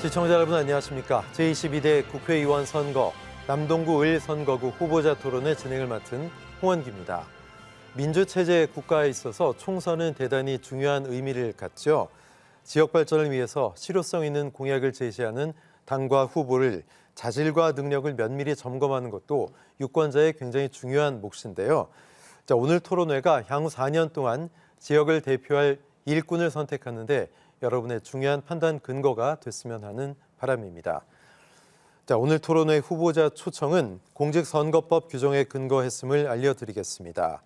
시청자 여러분 안녕하십니까. 제22대 국회의원 선거 남동구 을 선거구 후보자 토론회 진행을 맡은 홍원기입니다. 민주체제 국가에 있어서 총선은 대단히 중요한 의미를 갖죠. 지역 발전을 위해서 실효성 있는 공약을 제시하는 당과 후보를 자질과 능력을 면밀히 점검하는 것도 유권자의 굉장히 중요한 몫인데요. 오늘 토론회가 향후 4년 동안 지역을 대표할 일꾼을 선택하는데 여러분의 중요한 판단 근거가 됐으면 하는 바람입니다. 오늘 토론회 후보자 초청은 공직선거법 규정에 근거했음을 알려드리겠습니다.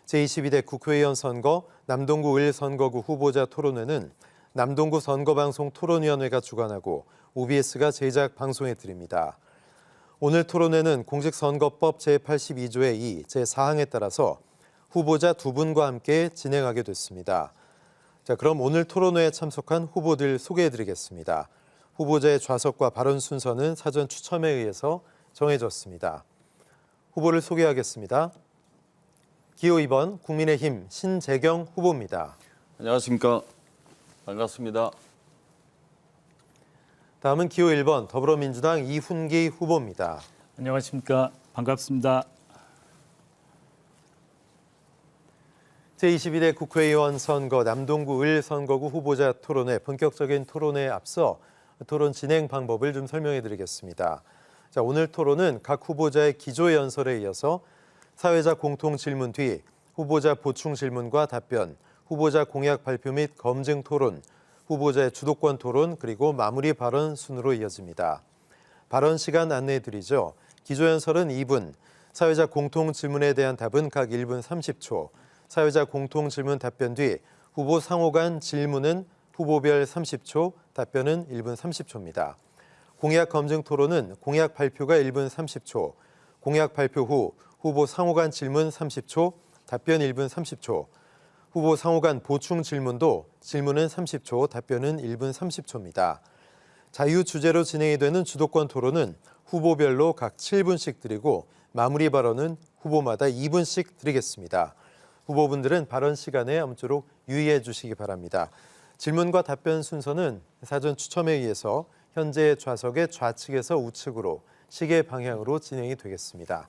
제22대 국회의원 선거 남동구 을 선거구 후보자 토론회는 남동구 선거방송 토론위원회가 주관하고 OBS가 제작 방송해드립니다. 오늘 토론회는 공직선거법 제82조의 2, 제4항에 따라서 후보자 두 분과 함께 진행하게 됐습니다. 그럼 오늘 토론회에 참석한 후보들 소개해드리겠습니다. 후보자의 좌석과 발언 순서는 사전 추첨에 의해서 정해졌습니다. 후보를 소개하겠습니다. 기호 2번 국민의힘 신재경 후보입니다. 안녕하십니까. 반갑습니다. 다음은 기호 1번 더불어민주당 이훈기 후보입니다. 안녕하십니까. 반갑습니다. 제22대 국회의원 선거 남동구 을 선거구 후보자 토론회 본격적인 토론회에 앞서 토론 진행 방법을 좀 설명해 드리겠습니다. 오늘 토론은 각 후보자의 기조 연설에 이어서 사회자 공통 질문 뒤 후보자 보충 질문과 답변, 후보자 공약 발표 및 검증 토론, 후보자의 주도권 토론, 그리고 마무리 발언 순으로 이어집니다. 발언 시간 안내해 드리죠. 기조 연설은 2분, 사회자 공통 질문에 대한 답은 각 1분 30초, 사회자 공통 질문 답변 뒤 후보 상호 간 질문은 후보별 30초, 답변은 1분 30초입니다. 공약 검증 토론은 공약 발표가 1분 30초, 공약 발표 후 후보 상호 간 질문 30초, 답변 1분 30초, 후보 상호 간 보충 질문도 질문은 30초, 답변은 1분 30초입니다. 자유 주제로 진행이 되는 주도권 토론은 후보별로 각 7분씩 드리고 마무리 발언은 후보마다 2분씩 드리겠습니다. 후보분들은 발언 시간에 아무쪼록 유의해 주시기 바랍니다. 질문과 답변 순서는 사전 추첨에 의해서 현재 좌석의 좌측에서 우측으로 시계 방향으로 진행이 되겠습니다.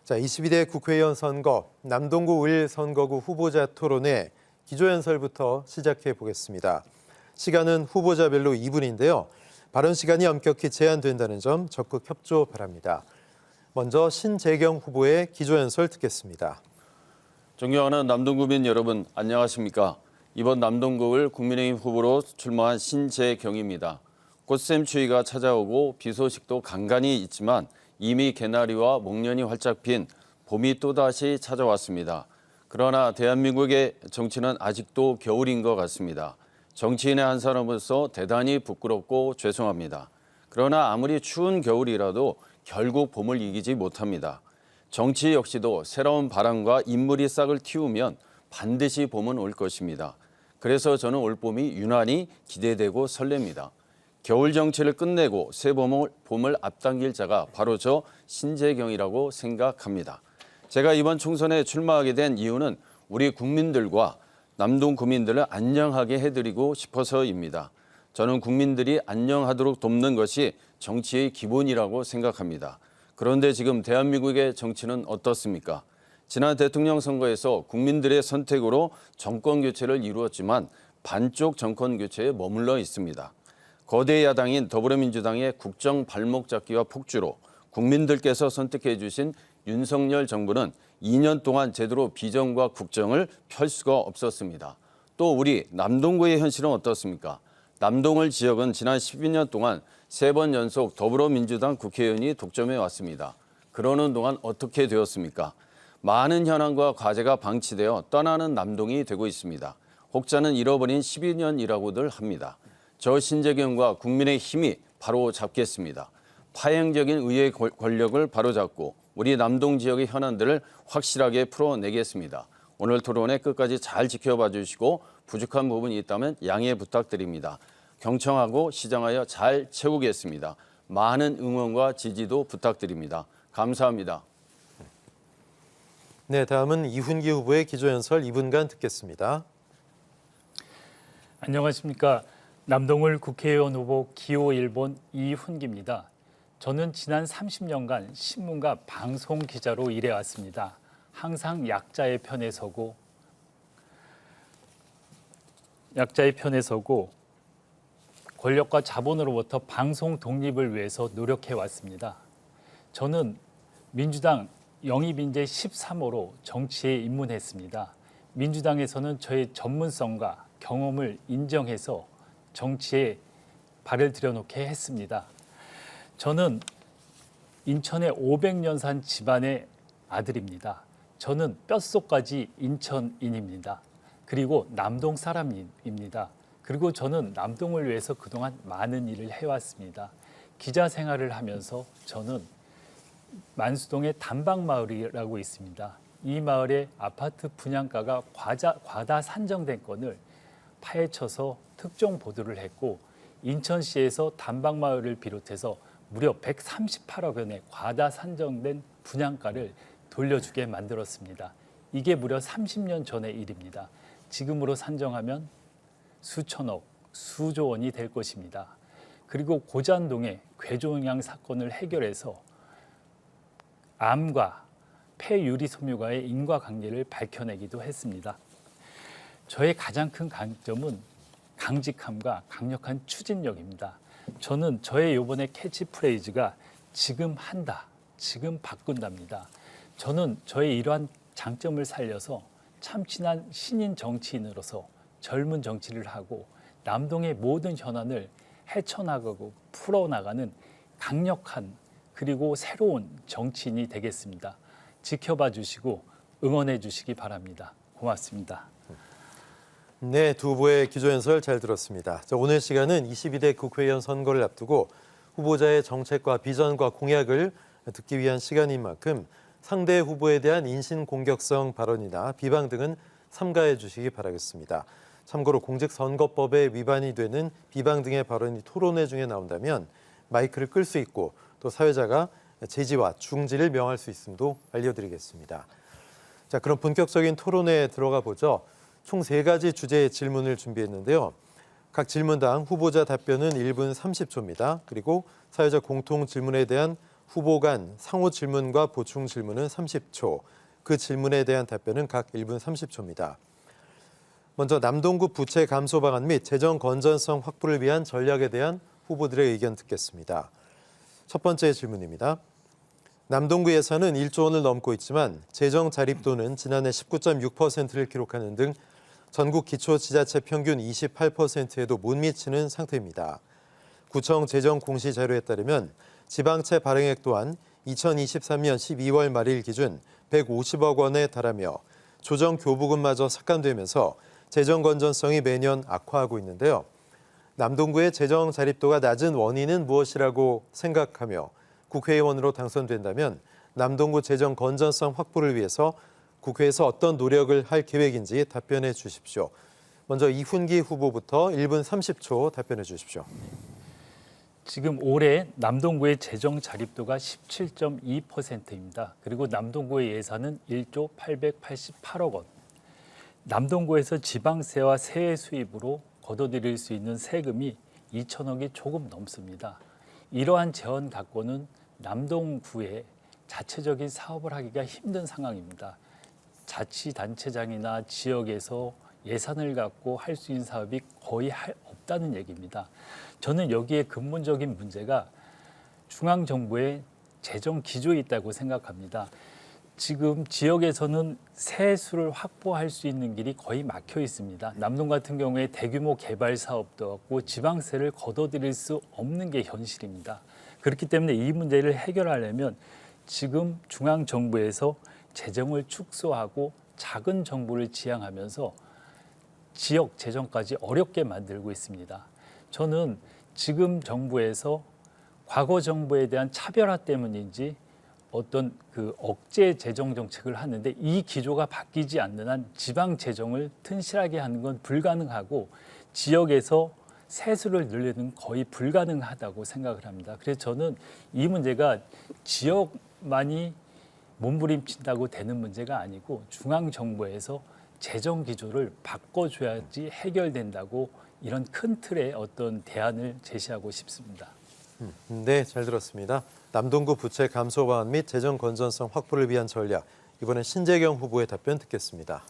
22대 국회의원 선거 남동구 을 선거구 후보자 토론회 기조연설부터 시작해 보겠습니다. 시간은 후보자별로 2분인데요. 발언 시간이 엄격히 제한된다는 점 적극 협조 바랍니다. 먼저 신재경 후보의 기조연설 듣겠습니다. 존경하는 남동구민 여러분, 안녕하십니까. 이번 남동구을 국민의힘 후보로 출마한 신재경입니다. 꽃샘추위가 찾아오고 비 소식도 간간히 있지만 이미 개나리와 목련이 활짝 핀 봄이 또다시 찾아왔습니다. 그러나 대한민국의 정치는 아직도 겨울인 것 같습니다. 정치인의 한 사람으로서 대단히 부끄럽고 죄송합니다. 그러나 아무리 추운 겨울이라도 결국 봄을 이기지 못합니다. 정치 역시도 새로운 바람과 인물이 싹을 틔우면 반드시 봄은 올 것입니다. 그래서 저는 올봄이 유난히 기대되고 설렙니다. 겨울 정치를 끝내고 새 봄을 앞당길 자가 바로 저 신재경이라고 생각합니다. 제가 이번 총선에 출마하게 된 이유는 우리 국민들과 남동 구민들을 안녕하게 해드리고 싶어서입니다. 저는 국민들이 안녕하도록 돕는 것이 정치의 기본이라고 생각합니다. 그런데 지금 대한민국의 정치는 어떻습니까? 지난 대통령 선거에서 국민들의 선택으로 정권 교체를 이루었지만 반쪽 정권 교체에 머물러 있습니다. 거대 야당인 더불어민주당의 국정 발목 잡기와 폭주로 국민들께서 선택해 주신 윤석열 정부는 2년 동안 제대로 비전과 국정을 펼 수가 없었습니다. 또 우리 남동구의 현실은 어떻습니까? 남동을 지역은 지난 12년 동안 3번 연속 더불어민주당 국회의원이 독점해 왔습니다. 그러는 동안 어떻게 되었습니까? 많은 현안과 과제가 방치되어 떠나는 남동이 되고 있습니다. 혹자는 잃어버린 12년이라고들 합니다. 저 신재경과 국민의 힘이 바로 잡겠습니다. 파행적인 의회 권력을 바로잡고 우리 남동 지역의 현안들을 확실하게 풀어내겠습니다. 오늘 토론회 끝까지 잘 지켜봐 주시고 부족한 부분이 있다면 양해 부탁드립니다. 경청하고 시정하여 잘 채우겠습니다. 많은 응원과 지지도 부탁드립니다. 감사합니다. 네, 다음은 이훈기 후보의 기조연설 2분간 듣겠습니다. 안녕하십니까. 남동을 국회의원 후보 기호 1번 이훈기입니다. 저는 지난 30년간 신문과 방송 기자로 일해왔습니다. 항상 약자의 편에 서고 권력과 자본으로부터 방송 독립을 위해서 노력해왔습니다. 저는 민주당 영입인재 13호로 정치에 입문했습니다. 민주당에서는 저의 전문성과 경험을 인정해서 정치에 발을 들여놓게 했습니다. 저는 인천의 500년 산 집안의 아들입니다. 저는 뼛속까지 인천인입니다. 그리고 남동 사람입니다. 그리고 저는 남동을 위해서 그동안 많은 일을 해왔습니다. 기자 생활을 하면서 저는 만수동의 단방마을이라고 있습니다. 이 마을의 아파트 분양가가 과다 산정된 건을 파헤쳐서 특종 보도를 했고 인천시에서 단방마을을 비롯해서 무려 138억 원의 과다 산정된 분양가를 돌려주게 만들었습니다. 이게 무려 30년 전의 일입니다. 지금으로 산정하면 수천억, 수조 원이 될 것입니다. 그리고 고잔동의 궤종양 사건을 해결해서 암과 폐유리섬유가의 인과관계를 밝혀내기도 했습니다. 저의 가장 큰 강점은 강직함과 강력한 추진력입니다. 저는 저의 이번에 캐치프레이즈가 지금 한다, 지금 바꾼답니다. 저는 저의 이러한 장점을 살려서 참신한 신인 정치인으로서 젊은 정치를 하고 남동의 모든 현안을 헤쳐나가고 풀어나가는 강력한 그리고 새로운 정치인이 되겠습니다. 지켜봐 주시고 응원해 주시기 바랍니다. 고맙습니다. 네, 두 후보의 기조연설 잘 들었습니다. 오늘 시간은 22대 국회의원 선거를 앞두고 후보자의 정책과 비전과 공약을 듣기 위한 시간인 만큼 상대 후보에 대한 인신공격성 발언이나 비방 등은 삼가해 주시기 바라겠습니다. 참고로 공직선거법에 위반이 되는 비방 등의 발언이 토론회 중에 나온다면 마이크를 끌 수 있고 또 사회자가 제지와 중지를 명할 수 있음도 알려드리겠습니다. 자, 그럼 본격적인 토론회에 들어가 보죠. 총 3가지 주제의 질문을 준비했는데요. 각 질문당 후보자 답변은 1분 30초입니다. 그리고 사회자 공통 질문에 대한 후보 간 상호 질문과 보충 질문은 30초, 그 질문에 대한 답변은 각 1분 30초입니다. 먼저 남동구 부채 감소 방안 및 재정 건전성 확보를 위한 전략에 대한 후보들의 의견 듣겠습니다. 첫 번째 질문입니다. 남동구 예산은 1조 원을 넘고 있지만 재정 자립도는 지난해 19.6%를 기록하는 등 전국 기초지자체 평균 28%에도 못 미치는 상태입니다. 구청 재정 공시 자료에 따르면 지방채 발행액 또한 2023년 12월 말일 기준 150억 원에 달하며 조정 교부금마저 삭감되면서 재정 건전성이 매년 악화하고 있는데요. 남동구의 재정 자립도가 낮은 원인은 무엇이라고 생각하며 국회의원으로 당선된다면 남동구 재정 건전성 확보를 위해서 국회에서 어떤 노력을 할 계획인지 답변해 주십시오. 먼저 이훈기 후보부터 1분 30초 답변해 주십시오. 지금 올해 남동구의 재정 자립도가 17.2%입니다. 그리고 남동구의 예산은 1조 888억 원. 남동구에서 지방세와 세액 수입으로 거둬들일 수 있는 세금이 2천억이 조금 넘습니다. 이러한 재원 갖고는 남동구에 자체적인 사업을 하기가 힘든 상황입니다. 자치단체장이나 지역에서 예산을 갖고 할 수 있는 사업이 거의 없다는 얘기입니다. 저는 여기에 근본적인 문제가 중앙정부의 재정 기조에 있다고 생각합니다. 지금 지역에서는 세수를 확보할 수 있는 길이 거의 막혀 있습니다. 남동 같은 경우에 대규모 개발 사업도 없고 지방세를 걷어들일 수 없는 게 현실입니다. 그렇기 때문에 이 문제를 해결하려면 지금 중앙정부에서 재정을 축소하고 작은 정부를 지향하면서 지역 재정까지 어렵게 만들고 있습니다. 저는 지금 정부에서 과거 정부에 대한 차별화 때문인지 어떤 그 억제 재정 정책을 하는데 이 기조가 바뀌지 않는 한 지방 재정을 튼실하게 하는 건 불가능하고 지역에서 세수를 늘리는 거의 불가능하다고 생각을 합니다. 그래서 저는 이 문제가 지역만이 몸부림친다고 되는 문제가 아니고 중앙정부에서 재정 기조를 바꿔줘야지 해결된다고 이런 큰 틀의 어떤 대안을 제시하고 싶습니다. 네, 잘 들었습니다. 남동구 부채 감소 방안 및 재정 건전성 확보를 위한 전략. 이번엔 신재경 후보의 답변 듣겠습니다.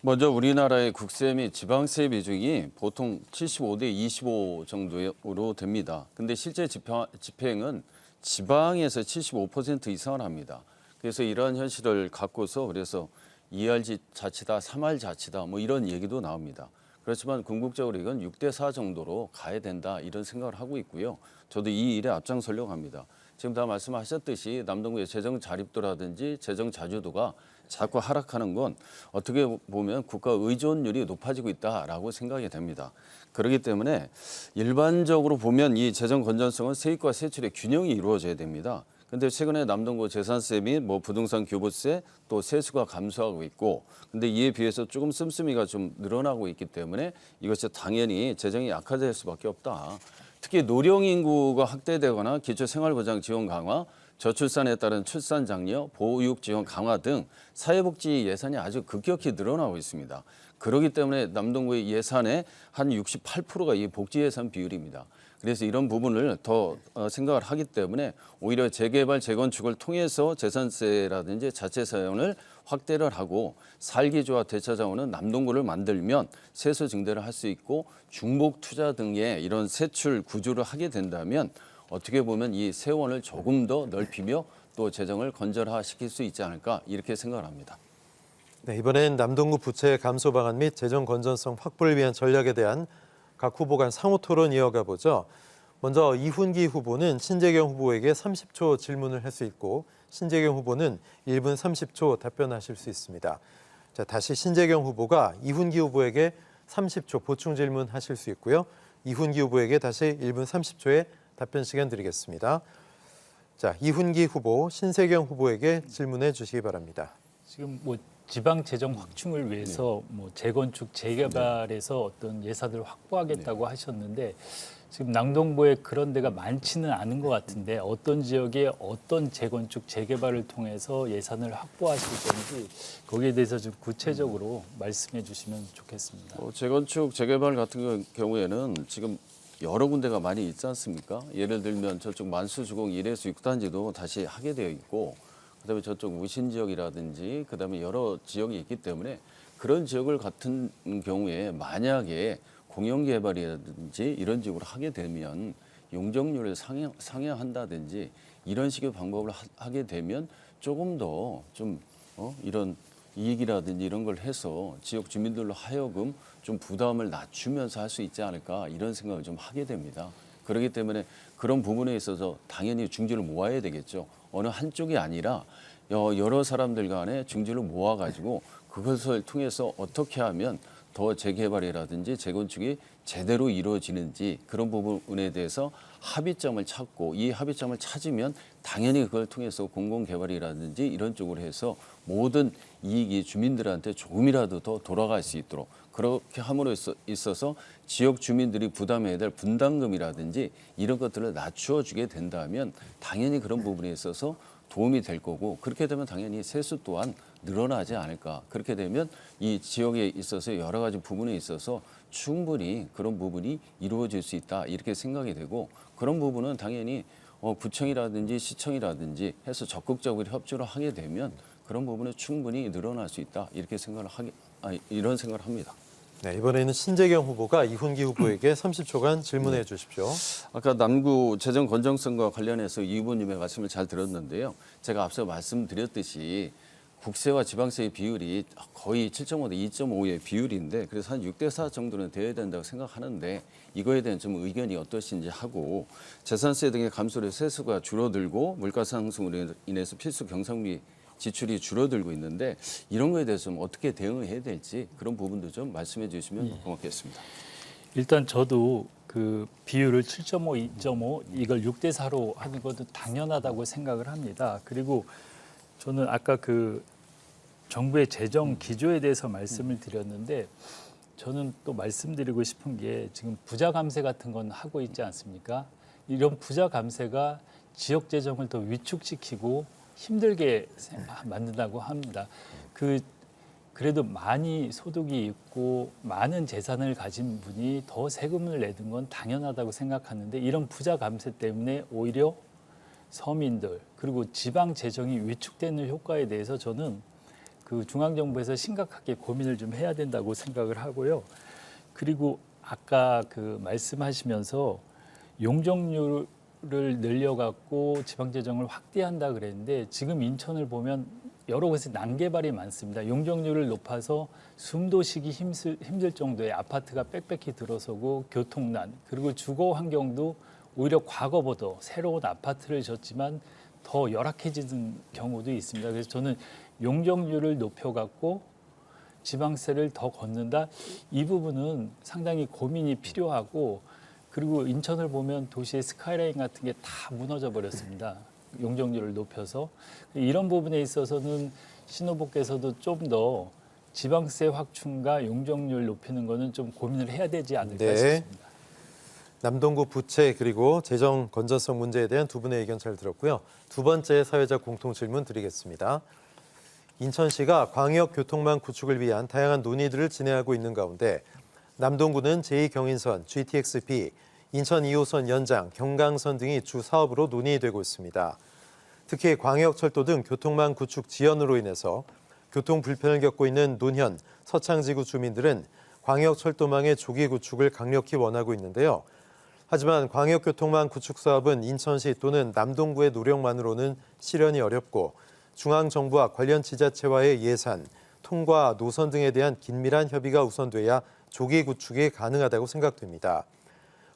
먼저 우리나라의 국세 및 지방세 비중이 보통 75대 25 정도로 됩니다. 근데 실제 집행은 지방에서 75% 이상을 합니다. 그래서 이러한 현실을 갖고서 그래서 2할 자치다, 3할 자치다 뭐 이런 얘기도 나옵니다. 그렇지만 궁극적으로 이건 6대 4 정도로 가야 된다 이런 생각을 하고 있고요. 저도 이 일에 앞장서려고 합니다. 지금 다 말씀하셨듯이 남동구의 재정 자립도라든지 재정 자주도가 자꾸 하락하는 건 어떻게 보면 국가 의존율이 높아지고 있다라고 생각이 됩니다. 그렇기 때문에 일반적으로 보면 이 재정 건전성은 세입과 세출의 균형이 이루어져야 됩니다. 근데 최근에 남동구 재산세 및 뭐 부동산 교부세 또 세수가 감소하고 있고 근데 이에 비해서 조금 씀씀이가 좀 늘어나고 있기 때문에 이것이 당연히 재정이 약화될 수밖에 없다. 특히 노령 인구가 확대되거나 기초생활보장 지원 강화, 저출산에 따른 출산 장려, 보육 지원 강화 등 사회복지 예산이 아주 급격히 늘어나고 있습니다. 그렇기 때문에 남동구의 예산의 한 68%가 이 복지 예산 비율입니다. 그래서 이런 부분을 더 생각을 하기 때문에 오히려 재개발, 재건축을 통해서 재산세라든지 자체 사용을 확대를 하고 살기조와 대차 자원은 남동구를 만들면 세수 증대를 할 수 있고 중복 투자 등의 이런 세출 구조를 하게 된다면 어떻게 보면 이 세원을 조금 더 넓히며 또 재정을 건전화시킬 수 있지 않을까 이렇게 생각을 합니다. 네, 이번엔 남동구 부채 감소 방안 및 재정 건전성 확보를 위한 전략에 대한 각 후보 간 상호 토론 이어가 보죠. 먼저 이훈기 후보는 신재경 후보에게 30초 질문을 할 수 있고 신재경 후보는 1분 30초 답변하실 수 있습니다. 자, 다시 신재경 후보가 이훈기 후보에게 30초 보충 질문하실 수 있고요. 이훈기 후보에게 다시 1분 30초의 답변 시간 드리겠습니다. 자, 이훈기 후보, 신재경 후보에게 질문해 주시기 바랍니다. 지금 뭐 지방 재정 확충을 위해서 뭐 재건축, 재개발에서 어떤 예산을 확보하겠다고 하셨는데 지금 남동구에 그런 데가 많지는 않은 것 같은데 어떤 지역에 어떤 재건축, 재개발을 통해서 예산을 확보하실 건지 거기에 대해서 좀 구체적으로 말씀해 주시면 좋겠습니다. 재건축, 재개발 같은 경우에는 지금 여러 군데가 많이 있지 않습니까? 예를 들면 저쪽 만수주공 1에서 6단지도 다시 하게 되어 있고 그다음에 저쪽 우신 지역이라든지 그다음에 여러 지역이 있기 때문에 그런 지역을 같은 경우에 만약에 공영개발이라든지 이런 식으로 하게 되면 용적률을 상향한다든지 이런 식의 방법을 하게 되면 조금 더 좀 이런 이익이라든지 이런 걸 해서 지역 주민들로 하여금 좀 부담을 낮추면서 할 수 있지 않을까 이런 생각을 좀 하게 됩니다. 그렇기 때문에 그런 부분에 있어서 당연히 중지를 모아야 되겠죠. 어느 한쪽이 아니라 여러 사람들 간에 중지를 모아가지고 그것을 통해서 어떻게 하면 더 재개발이라든지 재건축이 제대로 이루어지는지 그런 부분에 대해서 합의점을 찾고 이 합의점을 찾으면 당연히 그걸 통해서 공공개발이라든지 이런 쪽으로 해서 모든 이익이 주민들한테 조금이라도 더 돌아갈 수 있도록 그렇게 함으로 있어서 지역 주민들이 부담해야 될 분담금이라든지 이런 것들을 낮추어 주게 된다면 당연히 그런 부분에 있어서 도움이 될 거고 그렇게 되면 당연히 세수 또한 늘어나지 않을까. 그렇게 되면 이 지역에 있어서 여러 가지 부분에 있어서 충분히 그런 부분이 이루어질 수 있다. 이렇게 생각이 되고 그런 부분은 당연히 구청이라든지 시청이라든지 해서 적극적으로 협조를 하게 되면 그런 부분은 충분히 늘어날 수 있다. 이렇게 이런 생각을 합니다. 네, 이번에는 신재경 후보가 이훈기 후보에게 30초간 질문해 주십시오. 아까 남구 재정 건전성과 관련해서 이 후보님의 말씀을 잘 들었는데요. 제가 앞서 말씀드렸듯이 국세와 지방세의 비율이 거의 7.5 대 2.5의 비율인데 그래서 한 6대 4 정도는 되어야 된다고 생각하는데 이거에 대한 좀 의견이 어떠신지 하고 재산세 등의 감소로 세수가 줄어들고 물가 상승으로 인해서 필수 경상비 지출이 줄어들고 있는데 이런 거에 대해서 좀 어떻게 대응해야 될지 그런 부분도 좀 말씀해 주시면 고맙겠습니다. 일단 저도 그 비율을 7.5, 2.5 이걸 6대 4로 하는 것도 당연하다고 생각을 합니다. 그리고 저는 아까 그 정부의 재정 기조에 대해서 말씀을 드렸는데 저는 또 말씀드리고 싶은 게 지금 부자 감세 같은 건 하고 있지 않습니까? 이런 부자 감세가 지역 재정을 더 위축시키고 힘들게 만든다고 합니다. 그 그래도 많이 소득이 있고 많은 재산을 가진 분이 더 세금을 내는 건 당연하다고 생각하는데 이런 부자 감세 때문에 오히려 서민들 그리고 지방 재정이 위축되는 효과에 대해서 저는 그 중앙정부에서 심각하게 고민을 좀 해야 된다고 생각을 하고요. 그리고 아까 그 말씀하시면서 용적률을 늘려갖고 지방 재정을 확대한다 그랬는데 지금 인천을 보면 여러 곳에 난개발이 많습니다. 용적률을 높아서 숨도 쉬기 힘들 정도의 아파트가 빽빽히 들어서고 교통난 그리고 주거 환경도 오히려 과거보다 새로운 아파트를 졌지만 더 열악해지는 경우도 있습니다. 그래서 저는 용적률을 높여갖고 지방세를 더 걷는다. 이 부분은 상당히 고민이 필요하고 그리고 인천을 보면 도시의 스카이라인 같은 게 다 무너져 버렸습니다. 용적률을 높여서 이런 부분에 있어서는 신호부께서도 좀 더 지방세 확충과 용적률 높이는 거는 좀 고민을 해야 되지 않을까 네. 싶습니다. 남동구 부채 그리고 재정 건전성 문제에 대한 두 분의 의견 잘 들었고요. 두 번째 사회적 공통 질문 드리겠습니다. 인천시가 광역교통망 구축을 위한 다양한 논의들을 진행하고 있는 가운데 남동구는 제2경인선, GTX-B, 인천 2호선 연장, 경강선 등이 주 사업으로 논의되고 있습니다. 특히 광역철도 등 교통망 구축 지연으로 인해서 교통 불편을 겪고 있는 논현, 서창지구 주민들은 광역철도망의 조기 구축을 강력히 원하고 있는데요. 하지만 광역교통망 구축 사업은 인천시 또는 남동구의 노력만으로는 실현이 어렵고 중앙정부와 관련 지자체와의 예산, 통과, 노선 등에 대한 긴밀한 협의가 우선돼야 조기 구축이 가능하다고 생각됩니다.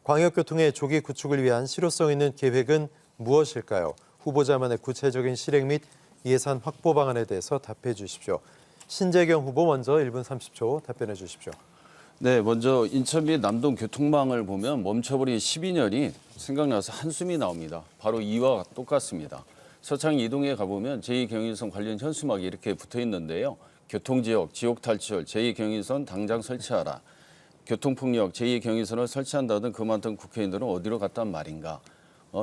광역교통의 조기 구축을 위한 실효성 있는 계획은 무엇일까요? 후보자만의 구체적인 실행 및 예산 확보 방안에 대해서 답해 주십시오. 신재경 후보 먼저 1분 30초 답변해 주십시오. 네, 먼저 인천 및 남동 교통망을 보면 멈춰버린 12년이 생각나서 한숨이 나옵니다. 바로 이와 똑같습니다. 서창 이동에 가보면 제2경인선 관련 현수막이 이렇게 붙어 있는데요. 교통지역, 지옥탈출, 제2경인선 당장 설치하라. 교통폭력, 제2경인선을 설치한다던 그만둔 국회의원들은 어디로 갔단 말인가.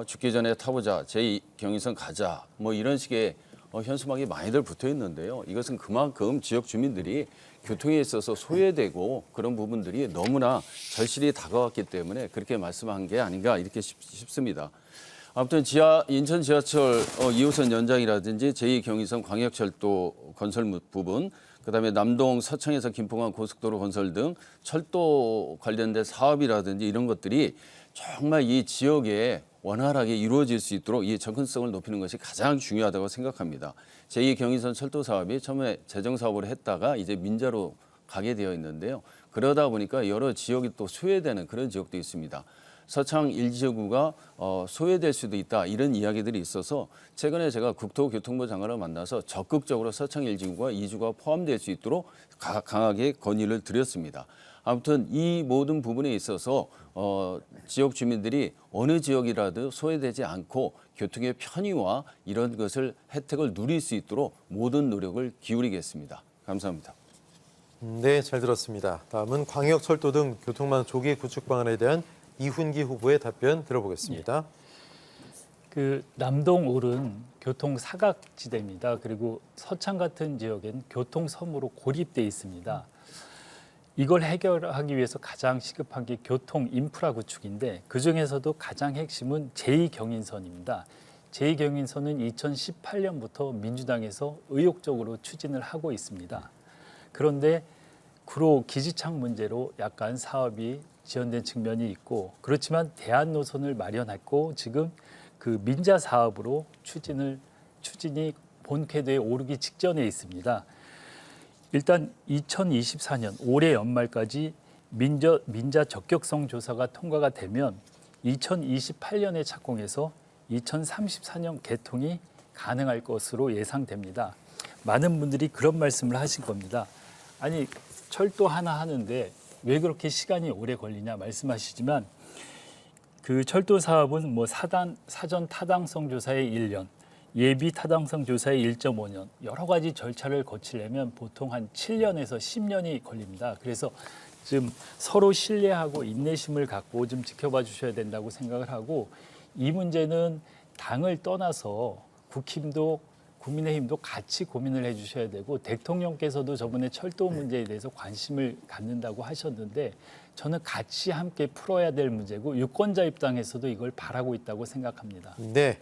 죽기 전에 타보자, 제2경인선 가자. 뭐 이런 식의 현수막이 많이들 붙어 있는데요. 이것은 그만큼 지역 주민들이 교통에 있어서 소외되고 그런 부분들이 너무나 절실히 다가왔기 때문에 그렇게 말씀한 게 아닌가 이렇게 싶습니다. 아무튼 인천 지하철 2호선 연장이라든지 제2경인선 광역철도 건설 부분, 그다음에 남동 서창에서 김포간 고속도로 건설 등 철도 관련된 사업이라든지 이런 것들이 정말 이 지역에 원활하게 이루어질 수 있도록 이 접근성을 높이는 것이 가장 중요하다고 생각합니다. 제2경인선 철도 사업이 처음에 재정 사업으로 했다가 이제 민자로 가게 되어 있는데요. 그러다 보니까 여러 지역이 또 소외되는 그런 지역도 있습니다. 서창 1지구가 소외될 수도 있다 이런 이야기들이 있어서 최근에 제가 국토교통부 장관을 만나서 적극적으로 서창 1지구가 2주가 포함될 수 있도록 강하게 건의를 드렸습니다. 아무튼 이 모든 부분에 있어서 지역 주민들이 어느 지역이라도 소외되지 않고 교통의 편의와 이런 것을 혜택을 누릴 수 있도록 모든 노력을 기울이겠습니다. 감사합니다. 네, 잘 들었습니다. 다음은 광역철도 등 교통망 조기 구축 방안에 대한 이훈기 후보의 답변 들어보겠습니다. 그 남동울은 교통 사각지대입니다. 그리고 서창 같은 지역엔 교통섬으로 고립돼 있습니다. 이걸 해결하기 위해서 가장 시급한 게 교통 인프라 구축인데 그중에서도 가장 핵심은 제2경인선입니다. 제2경인선은 2018년부터 민주당에서 의욕적으로 추진을 하고 있습니다. 그런데 구로 기지창 문제로 약간 사업이 지연된 측면이 있고 그렇지만 대안 노선을 마련했고 지금 그 민자 사업으로 추진이 본궤도에 오르기 직전에 있습니다. 일단 2024년 올해 연말까지 민자 적격성 조사가 통과가 되면 2028년에 착공해서 2034년 개통이 가능할 것으로 예상됩니다. 많은 분들이 그런 말씀을 하신 겁니다. 아니 철도 하나 하는데 왜 그렇게 시간이 오래 걸리냐 말씀하시지만 그 철도 사업은 뭐 사전 타당성 조사의 1년, 예비 타당성 조사의 1.5년 여러 가지 절차를 거치려면 보통 한 7년에서 10년이 걸립니다. 그래서 좀 서로 신뢰하고 인내심을 갖고 좀 지켜봐 주셔야 된다고 생각을 하고 이 문제는 당을 떠나서 국힘도 국민의힘도 같이 고민을 해주셔야 되고 대통령께서도 저번에 철도 문제에 대해서 관심을 갖는다고 하셨는데 저는 같이 함께 풀어야 될 문제고 유권자 입장에서도 이걸 바라고 있다고 생각합니다. 네.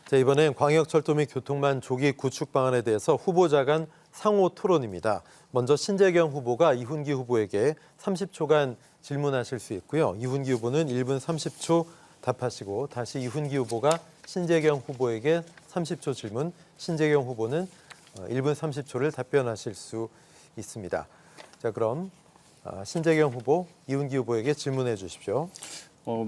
자, 이번엔 광역철도 및 교통망 조기 구축 방안에 대해서 후보자 간 상호 토론입니다. 먼저 신재경 후보가 이훈기 후보에게 30초간 질문하실 수 있고요. 이훈기 후보는 1분 30초 답하시고 다시 이훈기 후보가 신재경 후보에게 30초 질문, 신재경 후보는 1분 30초를 답변하실 수 있습니다. 자, 그럼 신재경 후보, 이훈기 후보에게 질문해 주십시오.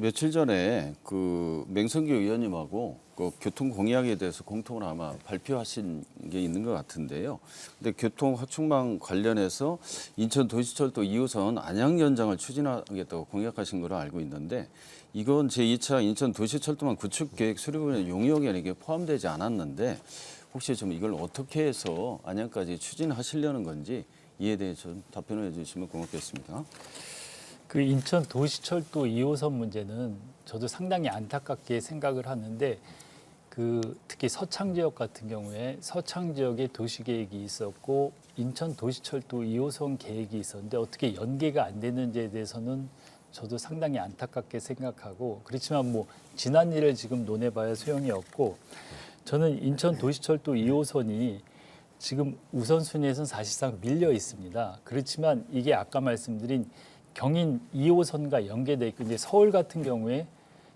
며칠 전에 그 맹성규 의원님하고 그 교통 공약에 대해서 공통으로 아마 발표하신 게 있는 것 같은데요. 근데 교통 확충망 관련해서 인천 도시철도 2호선 안양 연장을 추진하겠다고 공약하신 걸로 알고 있는데 이건 제2차 인천 도시철도망 구축 계획 수립의 용역에 이게 포함되지 않았는데 혹시 좀 이걸 어떻게 해서 안양까지 추진하시려는 건지 이에 대해 좀 답변을 해주시면 고맙겠습니다. 그 인천 도시철도 2호선 문제는 저도 상당히 안타깝게 생각을 하는데 그 특히 서창 지역 같은 경우에 서창 지역에 도시 계획이 있었고 인천 도시철도 2호선 계획이 있었는데 어떻게 연계가 안 되는지에 대해서는 저도 상당히 안타깝게 생각하고 그렇지만 뭐 지난 일을 지금 논해봐야 소용이 없고 저는 인천 도시철도 2호선이 지금 우선순위에서는 사실상 밀려 있습니다. 그렇지만 이게 아까 말씀드린 경인 2호선과 연계돼 있고 이제 서울 같은 경우에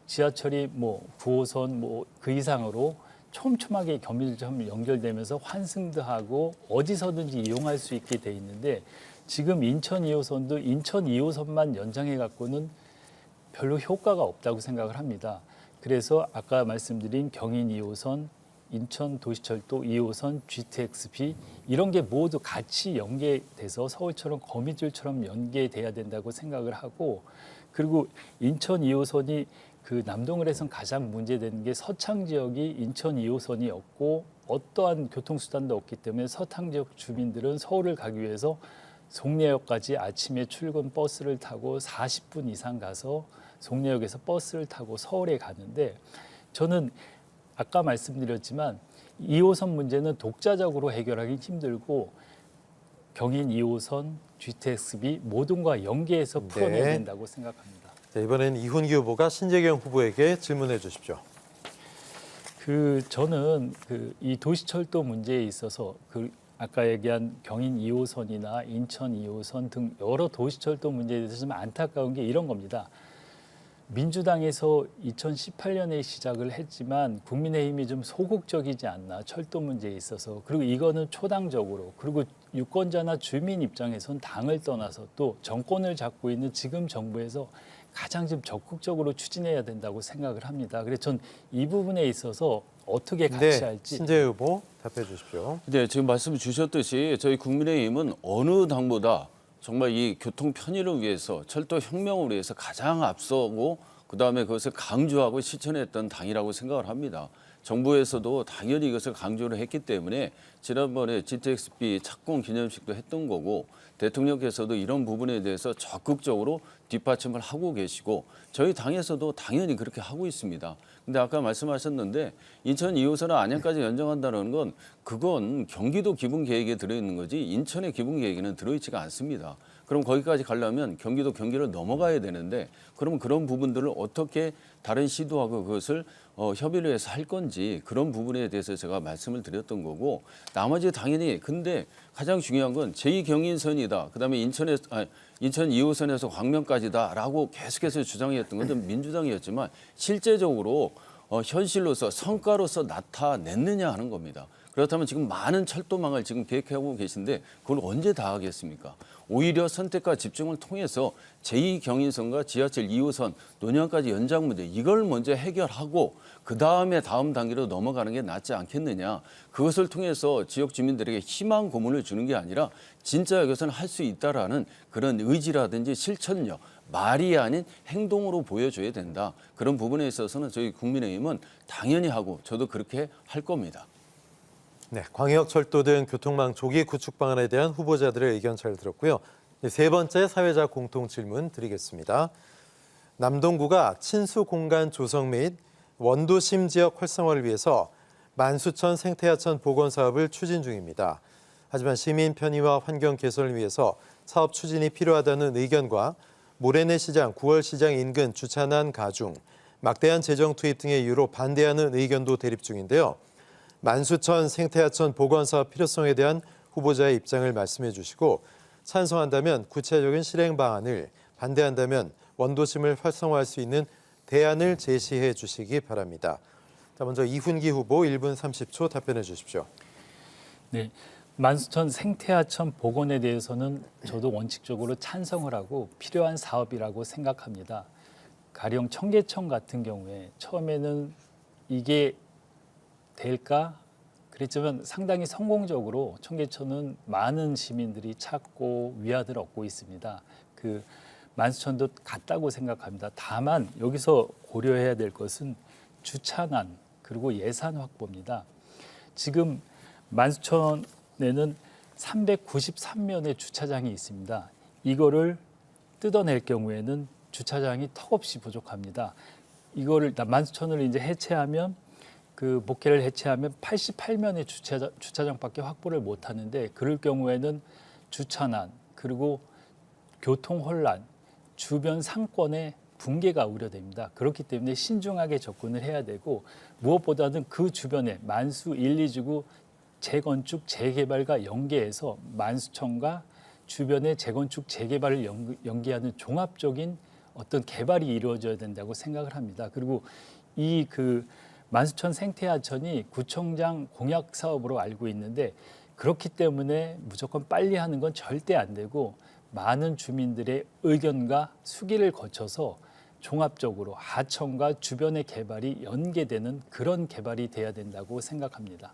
지하철이 뭐 9호선 뭐 그 이상으로 촘촘하게 겸밀점 연결되면서 환승도 하고 어디서든지 이용할 수 있게 돼 있는데 지금 인천 2호선도 인천 2호선만 연장해 갖고는 별로 효과가 없다고 생각을 합니다. 그래서 아까 말씀드린 경인 2호선, 인천 도시철도 2호선, GTX-B 이런 게 모두 같이 연계돼서 서울처럼 거미줄처럼 연계돼야 된다고 생각을 하고 그리고 인천 2호선이 그 남동을에선 가장 문제되는 게 서창 지역이 인천 2호선이 없고 어떠한 교통수단도 없기 때문에 서창 지역 주민들은 서울을 가기 위해서 송내역까지 아침에 출근 버스를 타고 40분 이상 가서 송내역에서 버스를 타고 서울에 가는데 저는 아까 말씀드렸지만 2호선 문제는 독자적으로 해결하기 힘들고 경인 2호선, GTX-B 모든과 연계해서 풀어내야 된다고 생각합니다. 자, 이번엔 이훈기 후보가 신재경 후보에게 질문해 주십시오. 저는 이 도시철도 문제에 있어서 아까 얘기한 경인 2호선이나 인천 2호선 등 여러 도시철도 문제에 대해서 좀 안타까운 게 이런 겁니다. 민주당에서 2018년에 시작을 했지만 국민의힘이 좀 소극적이지 않나 철도 문제에 있어서 그리고 이거는 초당적으로 그리고 유권자나 주민 입장에선 당을 떠나서 또 정권을 잡고 있는 지금 정부에서 가장 좀 적극적으로 추진해야 된다고 생각을 합니다. 그래서 전 이 부분에 있어서 어떻게 같이 할지 신재 후보 답해 주십시오. 네, 지금 말씀 주셨듯이 저희 국민의힘은 어느 당보다 정말 이 교통 편의를 위해서 철도 혁명을 위해서 가장 앞서고 그다음에 그것을 강조하고 실천했던 당이라고 생각을 합니다. 정부에서도 당연히 이것을 강조를 했기 때문에 지난번에 GTX-B 착공 기념식도 했던 거고 대통령께서도 이런 부분에 대해서 적극적으로 뒷받침을 하고 계시고 저희 당에서도 당연히 그렇게 하고 있습니다. 근데 아까 말씀하셨는데 인천 2호선을 안양까지 연장한다는 건 그건 경기도 기본 계획에 들어있는 거지 인천의 기본 계획에는 들어있지가 않습니다. 그럼 거기까지 가려면 경기를 넘어가야 되는데 그러면 그런 부분들을 어떻게 다른 시도하고 그것을 협의를 해서 할 건지 그런 부분에 대해서 제가 말씀을 드렸던 거고 나머지 당연히 근데 가장 중요한 건 제2경인선이다. 그다음에 인천 2호선에서 광명까지다라고 계속해서 주장했던 건 민주당이었지만 실제적으로 현실로서 성과로서 나타냈느냐 하는 겁니다. 그렇다면 지금 많은 철도망을 지금 계획하고 계신데 그걸 언제 다 하겠습니까? 오히려 선택과 집중을 통해서 제2경인선과 지하철 2호선 논양까지 연장 문제 이걸 먼저 해결하고 그다음에 다음 단계로 넘어가는 게 낫지 않겠느냐. 그것을 통해서 지역 주민들에게 희망 고문을 주는 게 아니라 진짜 이것은 할 수 있다라는 그런 의지라든지 실천력 말이 아닌 행동으로 보여줘야 된다. 그런 부분에 있어서는 저희 국민의힘은 당연히 하고 저도 그렇게 할 겁니다. 네, 광역철도 등 교통망 조기 구축 방안에 대한 후보자들의 의견 잘 들었고요. 세 번째 사회자 공통 질문 드리겠습니다. 남동구가 친수 공간 조성 및 원도심 지역 활성화를 위해서 만수천 생태하천 복원 사업을 추진 중입니다. 하지만 시민 편의와 환경 개선을 위해서 사업 추진이 필요하다는 의견과 모래내 시장, 9월 시장 인근 주차난 가중, 막대한 재정 투입 등의 이유로 반대하는 의견도 대립 중인데요. 만수천 생태하천 복원 사업 필요성에 대한 후보자의 입장을 말씀해 주시고 찬성한다면 구체적인 실행 방안을, 반대한다면 원도심을 활성화할 수 있는 대안을 제시해 주시기 바랍니다. 자, 먼저 이훈기 후보 1분 30초 답변해 주십시오. 네, 만수천 생태하천 복원에 대해서는 저도 원칙적으로 찬성을 하고 필요한 사업이라고 생각합니다. 가령 청계천 같은 경우에 처음에는 이게 될까? 그랬지만 상당히 성공적으로 청계천은 많은 시민들이 찾고 위안을 얻고 있습니다. 그 만수천도 같다고 생각합니다. 다만 여기서 고려해야 될 것은 주차난 그리고 예산 확보입니다. 지금 만수천에는 393면의 주차장이 있습니다. 이거를 뜯어낼 경우에는 주차장이 턱없이 부족합니다. 이거를 만수천을 이제 해체하면 그 목회를 해체하면 88면의 주차장밖에 확보를 못 하는데 그럴 경우에는 주차난 그리고 교통 혼란, 주변 상권의 붕괴가 우려됩니다. 그렇기 때문에 신중하게 접근을 해야 되고 무엇보다는 그 주변에 만수 1, 2지구 재건축, 재개발과 연계해서 만수천과 주변의 재건축, 재개발을 연계하는 종합적인 어떤 개발이 이루어져야 된다고 생각을 합니다. 그리고 이 만수천 생태하천이 구청장 공약 사업으로 알고 있는데 그렇기 때문에 무조건 빨리 하는 건 절대 안 되고 많은 주민들의 의견과 수기를 거쳐서 종합적으로 하천과 주변의 개발이 연계되는 그런 개발이 돼야 된다고 생각합니다.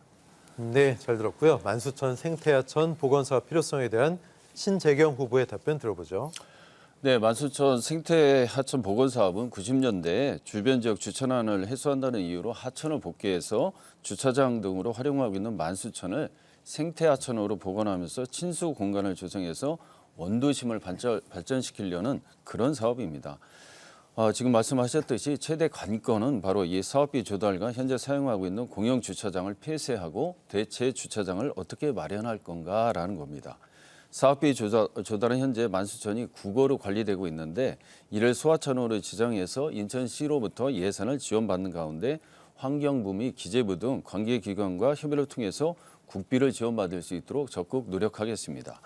네, 잘 들었고요. 만수천 생태하천 복원 사업 필요성에 대한 신재경 후보의 답변 들어보죠. 네, 만수천 생태하천 복원 사업은 90년대에 주변 지역 주차난을 해소한다는 이유로 하천을 복귀해서 주차장 등으로 활용하고 있는 만수천을 생태하천으로 복원하면서 친수 공간을 조성해서 원도심을 발전시키려는 그런 사업입니다. 지금 말씀하셨듯이 최대 관건은 바로 이 사업비 조달과 현재 사용하고 있는 공영 주차장을 폐쇄하고 대체 주차장을 어떻게 마련할 건가라는 겁니다. 사업비 조달은 현재 만수천이 국어로 관리되고 있는데 이를 소하천으로 지정해서 인천시로부터 예산을 지원받는 가운데 환경부 및 기재부 등 관계기관과 협의를 통해서 국비를 지원받을 수 있도록 적극 노력하겠습니다.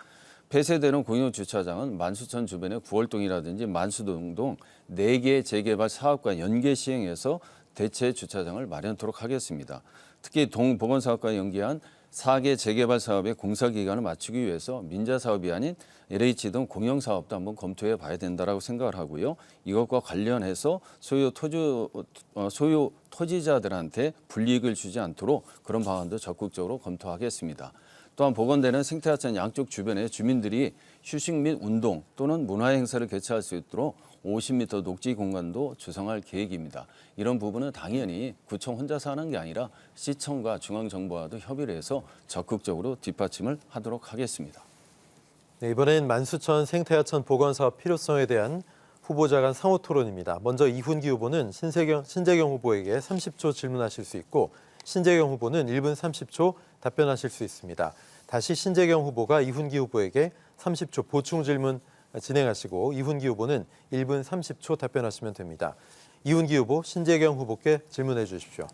폐쇄되는 공영주차장은 만수천 주변의 구월동이라든지 만수동 등 4개 재개발 사업과 연계 시행해서 대체 주차장을 마련토록 하겠습니다. 특히 동보건사업과 연계한 4개 재개발 사업의 공사기간을 맞추기 위해서 민자사업이 아닌 LH 등 공영사업도 한번 검토해 봐야 된다고 생각을 하고요. 이것과 관련해서 소유 토지자들한테 불이익을 주지 않도록 그런 방안도 적극적으로 검토하겠습니다. 또한 복원되는 생태하천 양쪽 주변에 주민들이 휴식 및 운동 또는 문화행사를 개최할 수 있도록 50m 녹지 공간도 조성할 계획입니다. 이런 부분은 당연히 구청 혼자서 하는 게 아니라 시청과 중앙정부와도 협의를 해서 적극적으로 뒷받침을 하도록 하겠습니다. 네, 이번엔 만수천 생태하천 복원 사업 필요성에 대한 후보자 간 상호 토론입니다. 먼저 이훈기 후보는 신재경 후보에게 30초 질문하실 수 있고 신재경 후보는 1분 30초 답변하실 수 있습니다. 다시 신재경 후보가 이훈기 후보에게 30초 보충 질문 진행하시고 이훈기 후보는 1분 30초 답변하시면 됩니다. 이훈기 후보, 신재경 후보께 질문해 주십시오.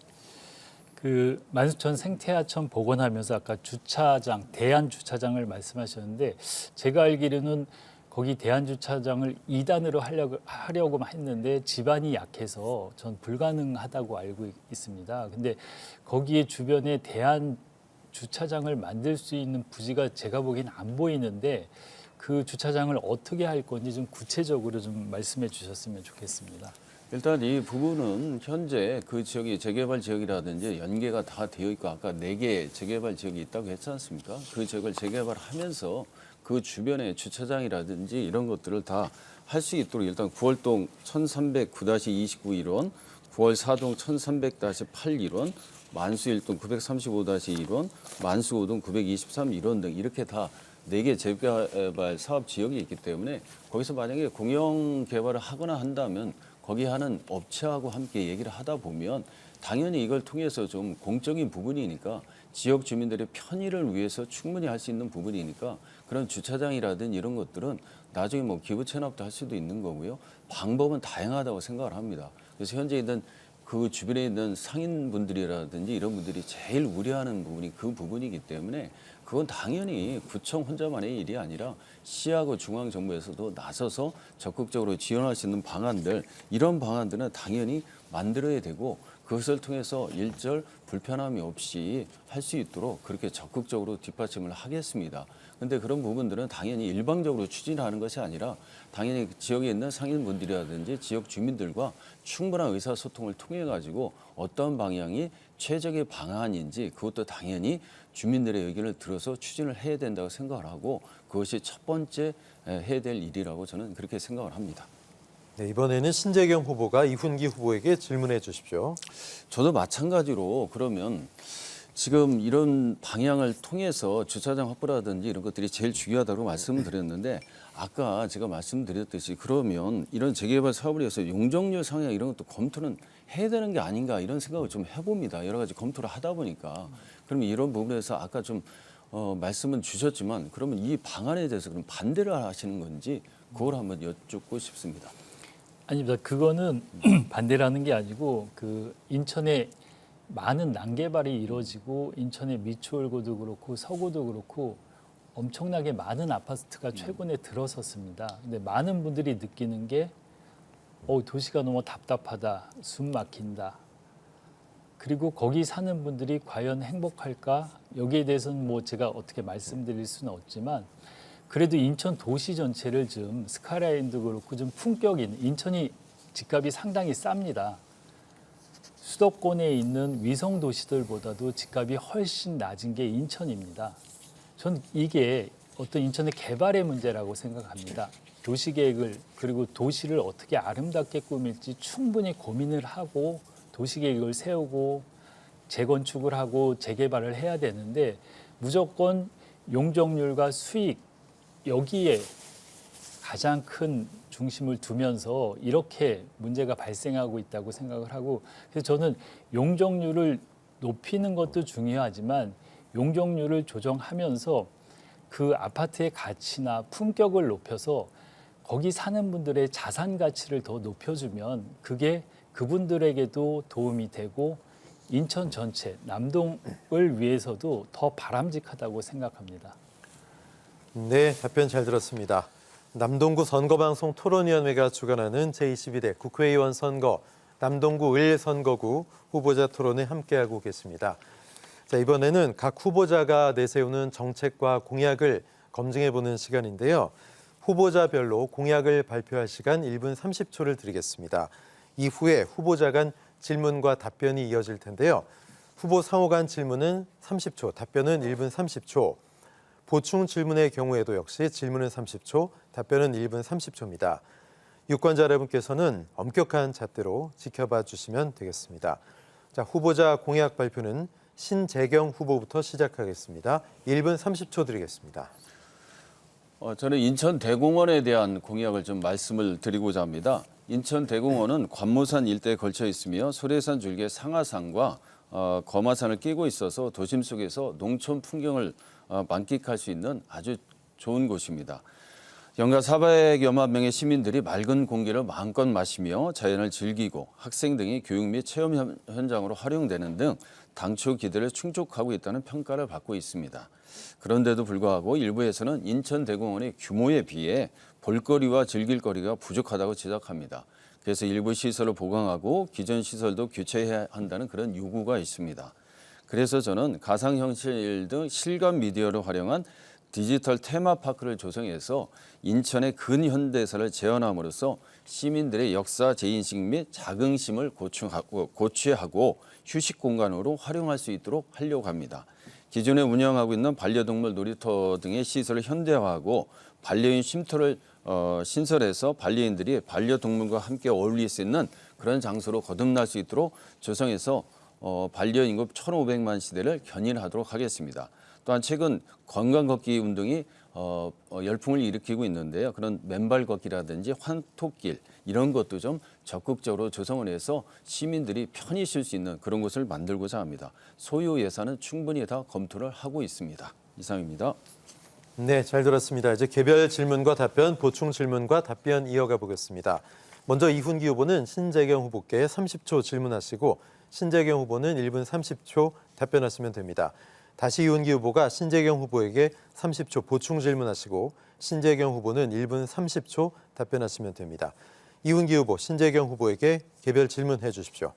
만수천 생태하천 복원하면서 아까 주차장, 대안주차장을 말씀하셨는데 제가 알기로는 거기 대안주차장을 2단으로 하려고 했는데 지반이 약해서 전 불가능하다고 알고 있습니다. 근데 거기에 주변에 대안주차장을 만들 수 있는 부지가 제가 보기엔 안 보이는데 그 주차장을 어떻게 할 건지 좀 구체적으로 좀 말씀해 주셨으면 좋겠습니다. 일단 이 부분은 현재 그 지역이 재개발 지역이라든지 연계가 다 되어 있고 아까 4개 재개발 지역이 있다고 했지 않습니까? 그 지역을 재개발하면서 그 주변에 주차장이라든지 이런 것들을 다 할 수 있도록 일단 9월동 1309-29 1원, 9월 4동 1300-8 1원, 만수 1동 935-1원, 만수 5동 923 1원 등 이렇게 다 4개 재개발 사업 지역이 있기 때문에 거기서 만약에 공영 개발을 하거나 한다면 거기 하는 업체하고 함께 얘기를 하다 보면 당연히 이걸 통해서 좀 공적인 부분이니까 지역 주민들의 편의를 위해서 충분히 할 수 있는 부분이니까 그런 주차장이라든지 이런 것들은 나중에 뭐 기부 체납도 할 수도 있는 거고요. 방법은 다양하다고 생각을 합니다. 그래서 현재 있는 그 주변에 있는 상인분들이라든지 이런 분들이 제일 우려하는 부분이 그 부분이기 때문에 그건 당연히 구청 혼자만의 일이 아니라 시하고 중앙정부에서도 나서서 적극적으로 지원할 수 있는 방안들, 이런 방안들은 당연히 만들어야 되고 그것을 통해서 일절 불편함이 없이 할 수 있도록 그렇게 적극적으로 뒷받침을 하겠습니다. 그런데 그런 부분들은 당연히 일방적으로 추진하는 것이 아니라 당연히 지역에 있는 상인분들이라든지 지역 주민들과 충분한 의사소통을 통해 가지고 어떤 방향이 최적의 방안인지 그것도 당연히 주민들의 의견을 들어서 추진을 해야 된다고 생각을 하고 그것이 첫 번째 해야 될 일이라고 저는 그렇게 생각을 합니다. 네, 이번에는 신재경 후보가 이훈기 후보에게 질문해 주십시오. 저도 마찬가지로 그러면 지금 이런 방향을 통해서 주차장 확보라든지 이런 것들이 제일 중요하다고 말씀을 드렸는데 아까 제가 말씀드렸듯이 그러면 이런 재개발 사업을 위해서 용적률 상향 이런 것도 검토는 해야 되는 게 아닌가 이런 생각을 좀 해봅니다. 여러 가지 검토를 하다 보니까 그러면 이런 부분에서 아까 좀 말씀은 주셨지만 그러면 이 방안에 대해서 그럼 반대를 하시는 건지 그걸 한번 여쭙고 싶습니다. 아닙니다. 그거는 반대라는 게 아니고 그 인천에 많은 난개발이 이루어지고 인천의 미추홀구도 그렇고 서구도 그렇고 엄청나게 많은 아파트가 최근에 들어섰습니다. 근데 많은 분들이 느끼는 게 도시가 너무 답답하다, 숨 막힌다. 그리고 거기 사는 분들이 과연 행복할까? 여기에 대해서는 뭐 제가 어떻게 말씀드릴 수는 없지만 그래도 인천 도시 전체를 좀 스카이라인도 그렇고 좀 품격 있는 인천이 집값이 상당히 쌉니다. 수도권에 있는 위성 도시들보다도 집값이 훨씬 낮은 게 인천입니다. 전 이게 어떤 인천의 개발의 문제라고 생각합니다. 도시계획을 그리고 도시를 어떻게 아름답게 꾸밀지 충분히 고민을 하고 도시계획을 세우고 재건축을 하고 재개발을 해야 되는데 무조건 용적률과 수익 여기에 가장 큰 중심을 두면서 이렇게 문제가 발생하고 있다고 생각을 하고 그래서 저는 용적률을 높이는 것도 중요하지만 용적률을 조정하면서 그 아파트의 가치나 품격을 높여서 거기 사는 분들의 자산 가치를 더 높여주면 그게 그분들에게도 도움이 되고 인천 전체 남동을 위해서도 더 바람직하다고 생각합니다. 네, 답변 잘 들었습니다. 남동구 선거방송 토론위원회가 주관하는 제22대 국회의원 선거 남동구 을 선거구 후보자 토론에 함께하고 계십니다. 자, 이번에는 각 후보자가 내세우는 정책과 공약을 검증해보는 시간인데요. 후보자별로 공약을 발표할 시간 1분 30초를 드리겠습니다. 이후에 후보자 간 질문과 답변이 이어질 텐데요. 후보 상호 간 질문은 30초, 답변은 1분 30초. 보충 질문의 경우에도 역시 질문은 30초, 답변은 1분 30초입니다. 유권자 여러분께서는 엄격한 잣대로 지켜봐 주시면 되겠습니다. 자, 후보자 공약 발표는 신재경 후보부터 시작하겠습니다. 1분 30초 드리겠습니다. 저는 인천대공원에 대한 공약을 좀 말씀을 드리고자 합니다. 인천대공원은 관모산 일대에 걸쳐 있으며 소래산 줄기의 상하산과 거마산을 끼고 있어서 도심 속에서 농촌 풍경을 만끽할 수 있는 아주 좋은 곳입니다. 연간 400여만 명의 시민들이 맑은 공기를 마음껏 마시며 자연을 즐기고 학생 등이 교육 및 체험 현장으로 활용되는 등 당초 기대를 충족하고 있다는 평가를 받고 있습니다. 그런데도 불구하고 일부에서는 인천대공원의 규모에 비해 볼거리와 즐길거리가 부족하다고 지적합니다. 그래서 일부 시설을 보강하고 기존 시설도 교체해야 한다는 그런 요구가 있습니다. 그래서 저는 가상현실 등 실감 미디어를 활용한 디지털 테마파크를 조성해서 인천의 근현대사를 재현함으로써 시민들의 역사 재인식 및 자긍심을 고취하고 휴식 공간으로 활용할 수 있도록 하려고 합니다. 기존에 운영하고 있는 반려동물 놀이터 등의 시설을 현대화하고 반려인 쉼터를 신설해서 반려인들이 반려동물과 함께 어울릴 수 있는 그런 장소로 거듭날 수 있도록 조성해서 반려인급 1,500만 시대를 견인하도록 하겠습니다. 또한 최근 건강 걷기 운동이 열풍을 일으키고 있는데요. 그런 맨발 걷기라든지 환토길 이런 것도 좀 적극적으로 조성을 해서 시민들이 편히 쉴 수 있는 그런 곳을 만들고자 합니다. 소요 예산은 충분히 다 검토를 하고 있습니다. 이상입니다. 네, 잘 들었습니다. 이제 개별 질문과 답변, 보충 질문과 답변 이어가 보겠습니다. 먼저 이훈기 후보는 신재경 후보께 30초 질문하시고 신재경 후보는 1분 30초 답변하시면 됩니다. 다시 이훈기 후보가 신재경 후보에게 30초 보충 질문하시고 신재경 후보는 1분 30초 답변하시면 됩니다. 이훈기 후보, 신재경 후보에게 개별 질문해 주십시오.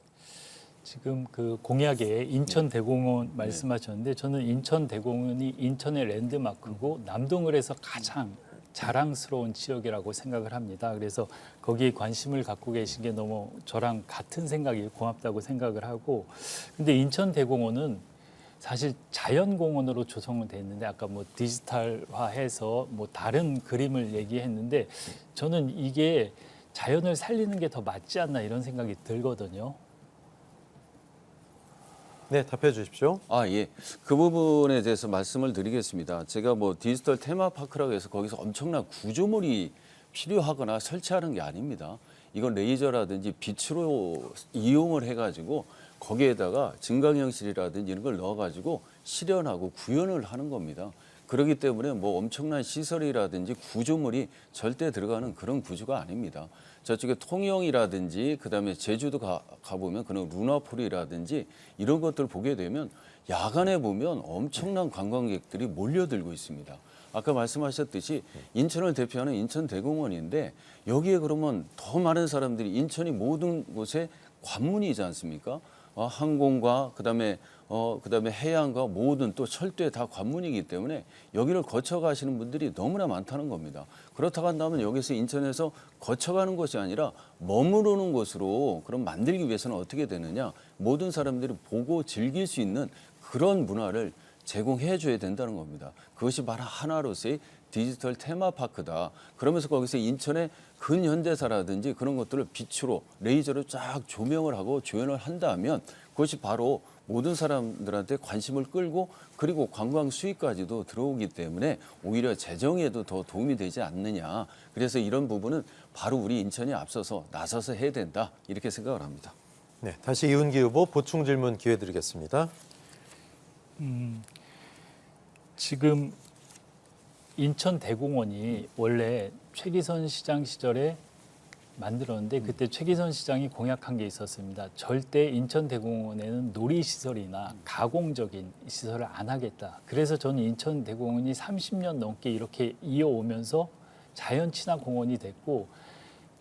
지금 그 공약에 인천대공원 말씀하셨는데 저는 인천대공원이 인천의 랜드마크고 남동을에서 가장 자랑스러운 지역이라고 생각을 합니다. 그래서 거기에 관심을 갖고 계신 게 너무 저랑 같은 생각이 고맙다고 생각을 하고, 근데 인천대공원은 사실 자연공원으로 조성은 돼 있는데 아까 뭐 디지털화해서 뭐 다른 그림을 얘기했는데 저는 이게 자연을 살리는 게 더 맞지 않나 이런 생각이 들거든요. 네, 답해 주십시오. 예. 그 부분에 대해서 말씀을 드리겠습니다. 제가 뭐 디지털 테마파크라고 해서 거기서 엄청난 구조물이 필요하거나 설치하는 게 아닙니다. 이건 레이저라든지 빛으로 이용을 해가지고 거기에다가 증강현실이라든지 이런 걸 넣어가지고 실현하고 구현을 하는 겁니다. 그렇기 때문에 뭐 엄청난 시설이라든지 구조물이 절대 들어가는 그런 구조가 아닙니다. 저쪽에 통영이라든지 그다음에 제주도 가보면 그런 루나폴이라든지 이런 것들을 보게 되면 야간에 보면 엄청난 관광객들이 몰려들고 있습니다. 아까 말씀하셨듯이 인천을 대표하는 인천대공원인데 여기에 그러면 더 많은 사람들이 인천이 모든 곳에 관문이지 않습니까? 항공과 그다음에 해양과 모든 또 철도에 다 관문이기 때문에 여기를 거쳐 가시는 분들이 너무나 많다는 겁니다. 그렇다고 한다면 여기서 인천에서 거쳐가는 것이 아니라 머무르는 곳으로 그럼 만들기 위해서는 어떻게 되느냐? 모든 사람들이 보고 즐길 수 있는 그런 문화를 제공해 줘야 된다는 겁니다. 그것이 바로 하나로서의 디지털 테마파크다. 그러면서 거기서 인천의 근현대사라든지 그런 것들을 빛으로 레이저로 쫙 조명을 하고 조연을 한다면 그것이 바로 모든 사람들한테 관심을 끌고 그리고 관광 수익까지도 들어오기 때문에 오히려 재정에도 더 도움이 되지 않느냐. 그래서 이런 부분은 바로 우리 인천이 앞서서 나서서 해야 된다. 이렇게 생각을 합니다. 네, 다시 이훈기 후보 보충 질문 기회 드리겠습니다. 지금 인천대공원이 원래 최기선 시장 시절에 만들었는데 그때 최기선 시장이 공약한 게 있었습니다. 절대 인천대공원에는 놀이시설이나 가공적인 시설을 안 하겠다. 그래서 저는 인천대공원이 30년 넘게 이렇게 이어오면서 자연 친화 공원이 됐고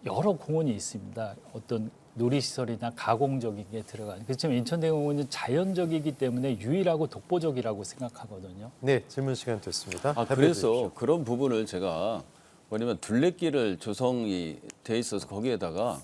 여러 공원이 있습니다. 어떤 놀이시설이나 가공적인 게 들어가는. 그렇지만 인천대공원은 자연적이기 때문에 유일하고 독보적이라고 생각하거든요. 네, 질문 시간 됐습니다. 답해 그래서 주십시오. 그런 부분을 제가 뭐냐면 둘레길을 조성이 돼 있어서 거기에다가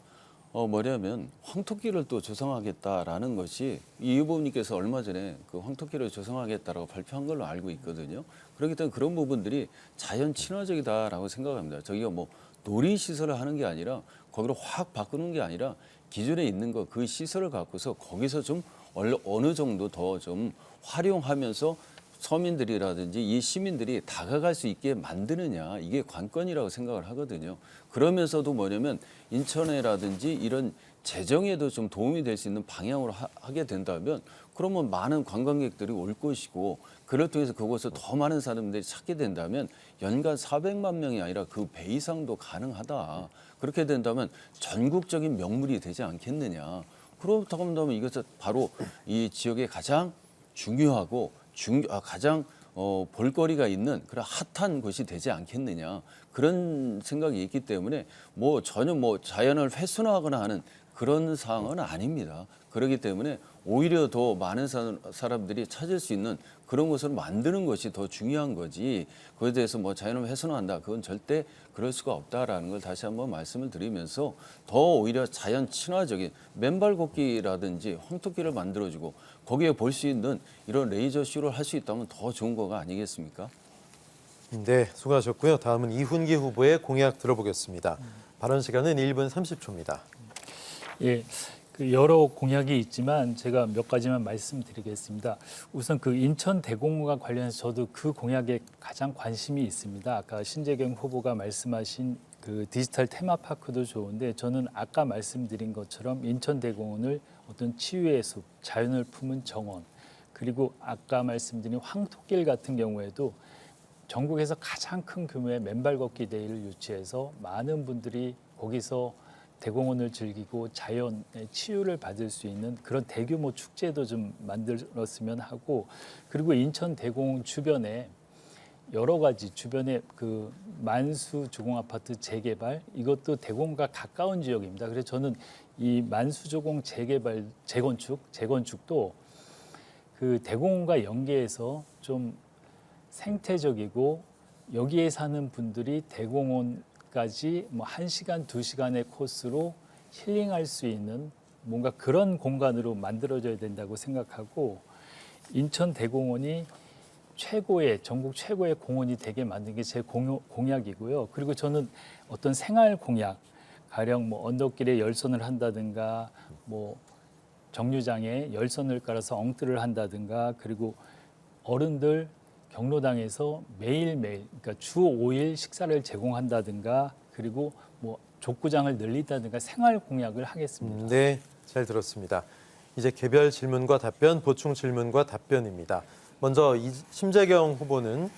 뭐냐면 황토길을 또 조성하겠다라는 것이 이 후보님께서 얼마 전에 그 황토길을 조성하겠다라고 발표한 걸로 알고 있거든요. 그렇기 때문에 그런 부분들이 자연 친화적이다라고 생각합니다. 저기가 뭐 놀이 시설을 하는 게 아니라 거기를 확 바꾸는 게 아니라 기존에 있는 거 그 시설을 갖고서 거기서 좀 어느 정도 더 좀 활용하면서 서민들이라든지 이 시민들이 다가갈 수 있게 만드느냐 이게 관건이라고 생각을 하거든요. 그러면서도 뭐냐면 인천에라든지 이런 재정에도 좀 도움이 될 수 있는 방향으로 하게 된다면 그러면 많은 관광객들이 올 것이고 그를 통해서 그곳을 더 많은 사람들이 찾게 된다면 연간 400만 명이 아니라 그 배 이상도 가능하다. 그렇게 된다면 전국적인 명물이 되지 않겠느냐. 그렇다고 한다면 이것은 바로 이 지역의 가장 중요하고 가장 볼거리가 있는 그런 핫한 곳이 되지 않겠느냐 그런 생각이 있기 때문에 뭐 전혀 뭐 자연을 훼손하거나 하는 그런 상황은 아닙니다. 그렇기 때문에 오히려 더 많은 사람들이 찾을 수 있는 그런 곳을 만드는 것이 더 중요한 거지 그에 대해서 뭐 자연을 훼손한다 그건 절대 그럴 수가 없다라는 걸 다시 한번 말씀을 드리면서 더 오히려 자연 친화적인 맨발 걷기라든지 황토길을 만들어주고 거기에 볼 수 있는 이런 레이저 쇼를 할 수 있다면 더 좋은 거가 아니겠습니까? 네, 수고하셨고요. 다음은 이훈기 후보의 공약 들어보겠습니다. 발언 시간은 1분 30초입니다. 예, 그 여러 공약이 있지만 제가 몇 가지만 말씀드리겠습니다. 우선 그 인천대공원과 관련해서 저도 그 공약에 가장 관심이 있습니다. 아까 신재경 후보가 말씀하신 그 디지털 테마파크도 좋은데 저는 아까 말씀드린 것처럼 인천대공원을 어떤 치유의 숲, 자연을 품은 정원, 그리고 아까 말씀드린 황토길 같은 경우에도 전국에서 가장 큰 규모의 맨발 걷기 데이를 유치해서 많은 분들이 거기서 대공원을 즐기고 자연의 치유를 받을 수 있는 그런 대규모 축제도 좀 만들었으면 하고, 그리고 인천 대공원 주변에 여러 가지 주변에 그 만수 주공 아파트 재개발, 이것도 대공원과 가까운 지역입니다. 그래서 저는 이 만수 주공 재개발 재건축도 그 대공원과 연계해서 좀 생태적이고 여기에 사는 분들이 대공원까지 뭐 1시간, 2시간의 코스로 힐링할 수 있는 뭔가 그런 공간으로 만들어져야 된다고 생각하고, 인천 대공원이 전국 최고의 공원이 되게 만든 게 제 공약이고요. 그리고 저는 어떤 생활 공약, 가령 뭐 언덕길에 열선을 한다든가, 뭐 정류장에 열선을 깔아서 엉뜨를 한다든가, 그리고 어른들 경로당에서 매일매일, 그러니까 주 5일 식사를 제공한다든가, 그리고 뭐 족구장을 늘린다든가 생활 공약을 하겠습니다. 네, 잘 들었습니다. 이제 개별 질문과 답변, 보충 질문과 답변입니다. 먼저 심재경 후보는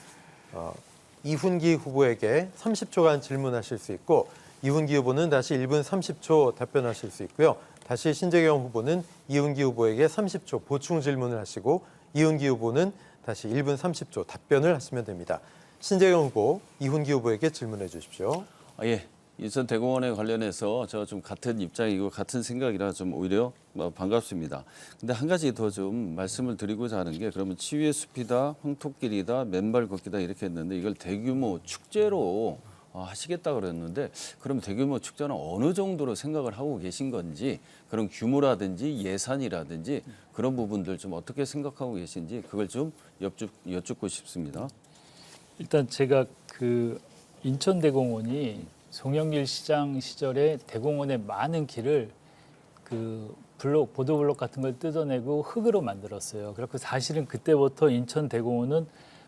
이훈기 후보에게 30초간 질문하실 수 있고, 이훈기 후보는 다시 1분 30초 답변하실 수 있고요. 다시 신재경 후보는 이훈기 후보에게 30초 보충 질문을 하시고, 이훈기 후보는 다시 1분 30초 답변을 하시면 됩니다. 신재경 후보, 이훈기 후보에게 질문해 주십시오. 예. 인천 대공원에 관련해서 저 좀 같은 입장이고 같은 생각이라 좀 오히려 반갑습니다. 근데 한 가지 더 좀 말씀을 드리고자 하는 게, 그러면 치유의 숲이다, 황토길이다, 맨발 걷기다 이렇게 했는데 이걸 대규모 축제로 하시겠다 그랬는데, 그럼 대규모 축제는 어느 정도로 생각을 하고 계신 건지, 그런 규모라든지 예산이라든지 그런 부분들 좀 어떻게 생각하고 계신지 그걸 좀 여쭙고 싶습니다. 일단 제가 그 인천대공원이 송영길 시장 시절에 대공원의 많은 길을 그 보도블록 같은 걸 뜯어내고 흙으로 만들었어요. 그래서 사실은 그때부터 인천대공원은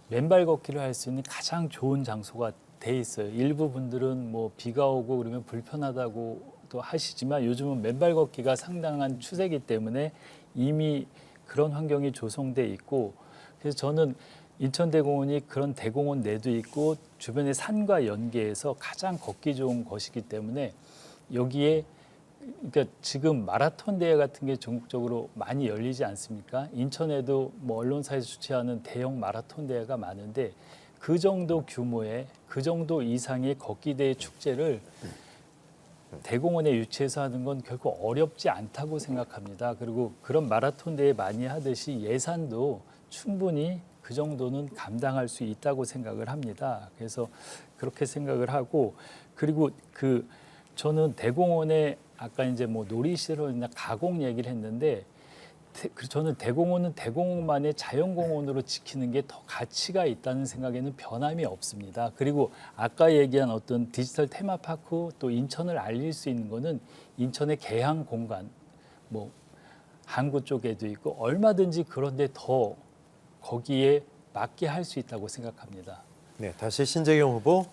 맨발 걷기를 할 수 있는 가장 좋은 장소가 돼 있어요. 일부 분들은 뭐 비가 오고 그러면 불편하다고 또 하시지만 요즘은 맨발 걷기가 상당한 추세이기 때문에 이미 그런 환경이 조성돼 있고, 그래서 저는 인천대공원이 그런 대공원 내도 있고 주변의 산과 연계해서 가장 걷기 좋은 것이기 때문에 여기에, 그러니까 지금 마라톤 대회 같은 게 전국적으로 많이 열리지 않습니까? 인천에도 뭐 언론사에서 주최하는 대형 마라톤 대회가 많은데 그 정도 규모의, 그 정도 이상의 걷기 대회 축제를 대공원에 유치해서 하는 건 결코 어렵지 않다고 생각합니다. 그리고 그런 마라톤 대회 많이 하듯이 예산도 충분히 그 정도는 감당할 수 있다고 생각을 합니다. 그래서 그렇게 생각을 하고, 그리고 저는 대공원에 아까 이제 뭐 놀이시설이나 가공 얘기를 했는데, 저는 대공원은 대공원만의 자연공원으로 지키는 게 더 가치가 있다는 생각에는 변함이 없습니다. 그리고 아까 얘기한 어떤 디지털 테마파크, 또 인천을 알릴 수 있는 거는 인천의 개항 공간, 뭐 항구 쪽에도 있고 얼마든지 그런데 더 거기에 맞게 할 수 있다고 생각합니다. 네, 다시 신재경 후보,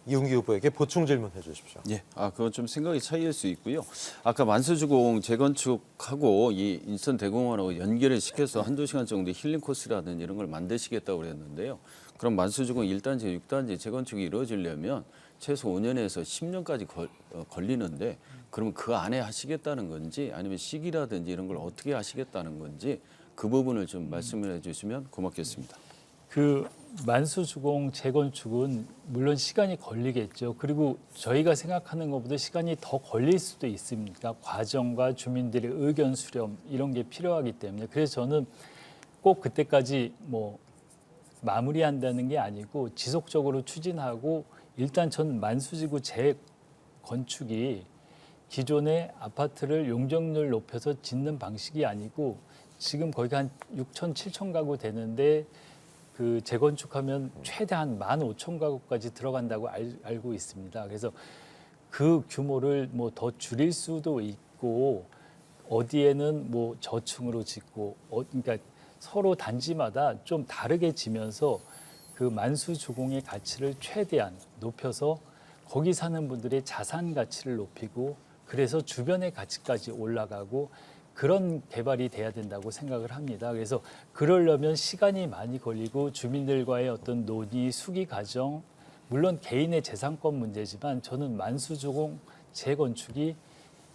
이훈기 후보에게 보충 질문해 주십시오. 예, 그건 좀 생각이 차이일 수 있고요. 아까 만수주공 재건축하고 이 인천 대공원하고 연결을 시켜서 한두 시간 정도 힐링 코스라든지 이런 걸 만드시겠다고 그랬는데요. 그럼 만수주공 1단지, 6단지 재건축이 이루어지려면 최소 5년에서 10년까지 걸리는데, 그러면 그 안에 하시겠다는 건지 아니면 시기라든지 이런 걸 어떻게 하시겠다는 건지 그 부분을 좀 말씀을 해주시면 고맙겠습니다. 그 만수주공 재건축은 물론 시간이 걸리겠죠. 그리고 저희가 생각하는 것보다 시간이 더 걸릴 수도 있습니다. 과정과 주민들의 의견 수렴 이런 게 필요하기 때문에. 그래서 저는 꼭 그때까지 뭐 마무리한다는 게 아니고 지속적으로 추진하고, 일단 전 만수지구 재건축이 기존의 아파트를 용적률 높여서 짓는 방식이 아니고, 지금 거기가 한 6천, 7천 가구 되는데 그 재건축하면 최대한 15,000가구까지 들어간다고 알고 있습니다. 그래서 그 규모를 뭐 더 줄일 수도 있고, 어디에는 뭐 저층으로 짓고, 그러니까 서로 단지마다 좀 다르게 지면서 그 만수주공의 가치를 최대한 높여서 거기 사는 분들의 자산 가치를 높이고 그래서 주변의 가치까지 올라가고 그런 개발이 돼야 된다고 생각을 합니다. 그래서 그러려면 시간이 많이 걸리고 주민들과의 어떤 논의, 수기 과정, 물론 개인의 재산권 문제지만 저는 만수주공 재건축이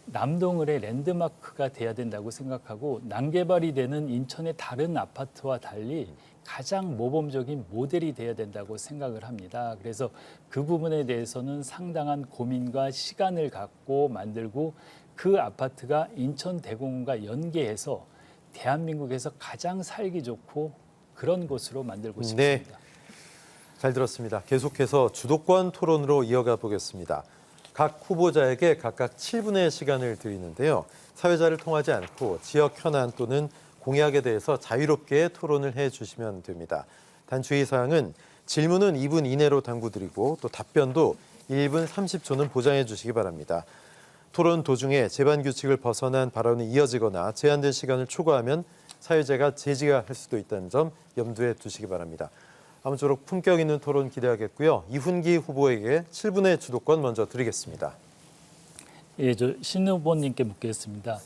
남동을의 랜드마크가 돼야 된다고 생각하고 난개발이 되는 인천의 다른 아파트와 달리 가장 모범적인 모델이 돼야 된다고 생각을 합니다. 그래서 그 부분에 대해서는 상당한 고민과 시간을 갖고 만들고 그 아파트가 인천 대공원과 연계해서 대한민국에서 가장 살기 좋고 그런 곳으로 만들고 싶습니다. 잘 들었습니다. 계속해서 주도권 토론으로 이어가 보겠습니다. 각 후보자에게 각각 7분의 시간을 드리는데요. 사회자를 통하지 않고 지역 현안 또는 공약에 대해서 자유롭게 토론을 해주시면 됩니다. 단 주의사항은 질문은 2분 이내로 당부드리고 또 답변도 1분 30초는 보장해 주시기 바랍니다. 토론 도중에 제반 규칙을 벗어난 발언이 이어지거나 제한된 시간을 초과하면 사회자가 제지가 할 수도 있다는 점 염두에 두시기 바랍니다. 아무쪼록 품격 있는 토론 기대하겠고요. 이훈기 후보에게 7분의 주도권 먼저 드리겠습니다. 예, 저 신 후보님께 묻겠습니다.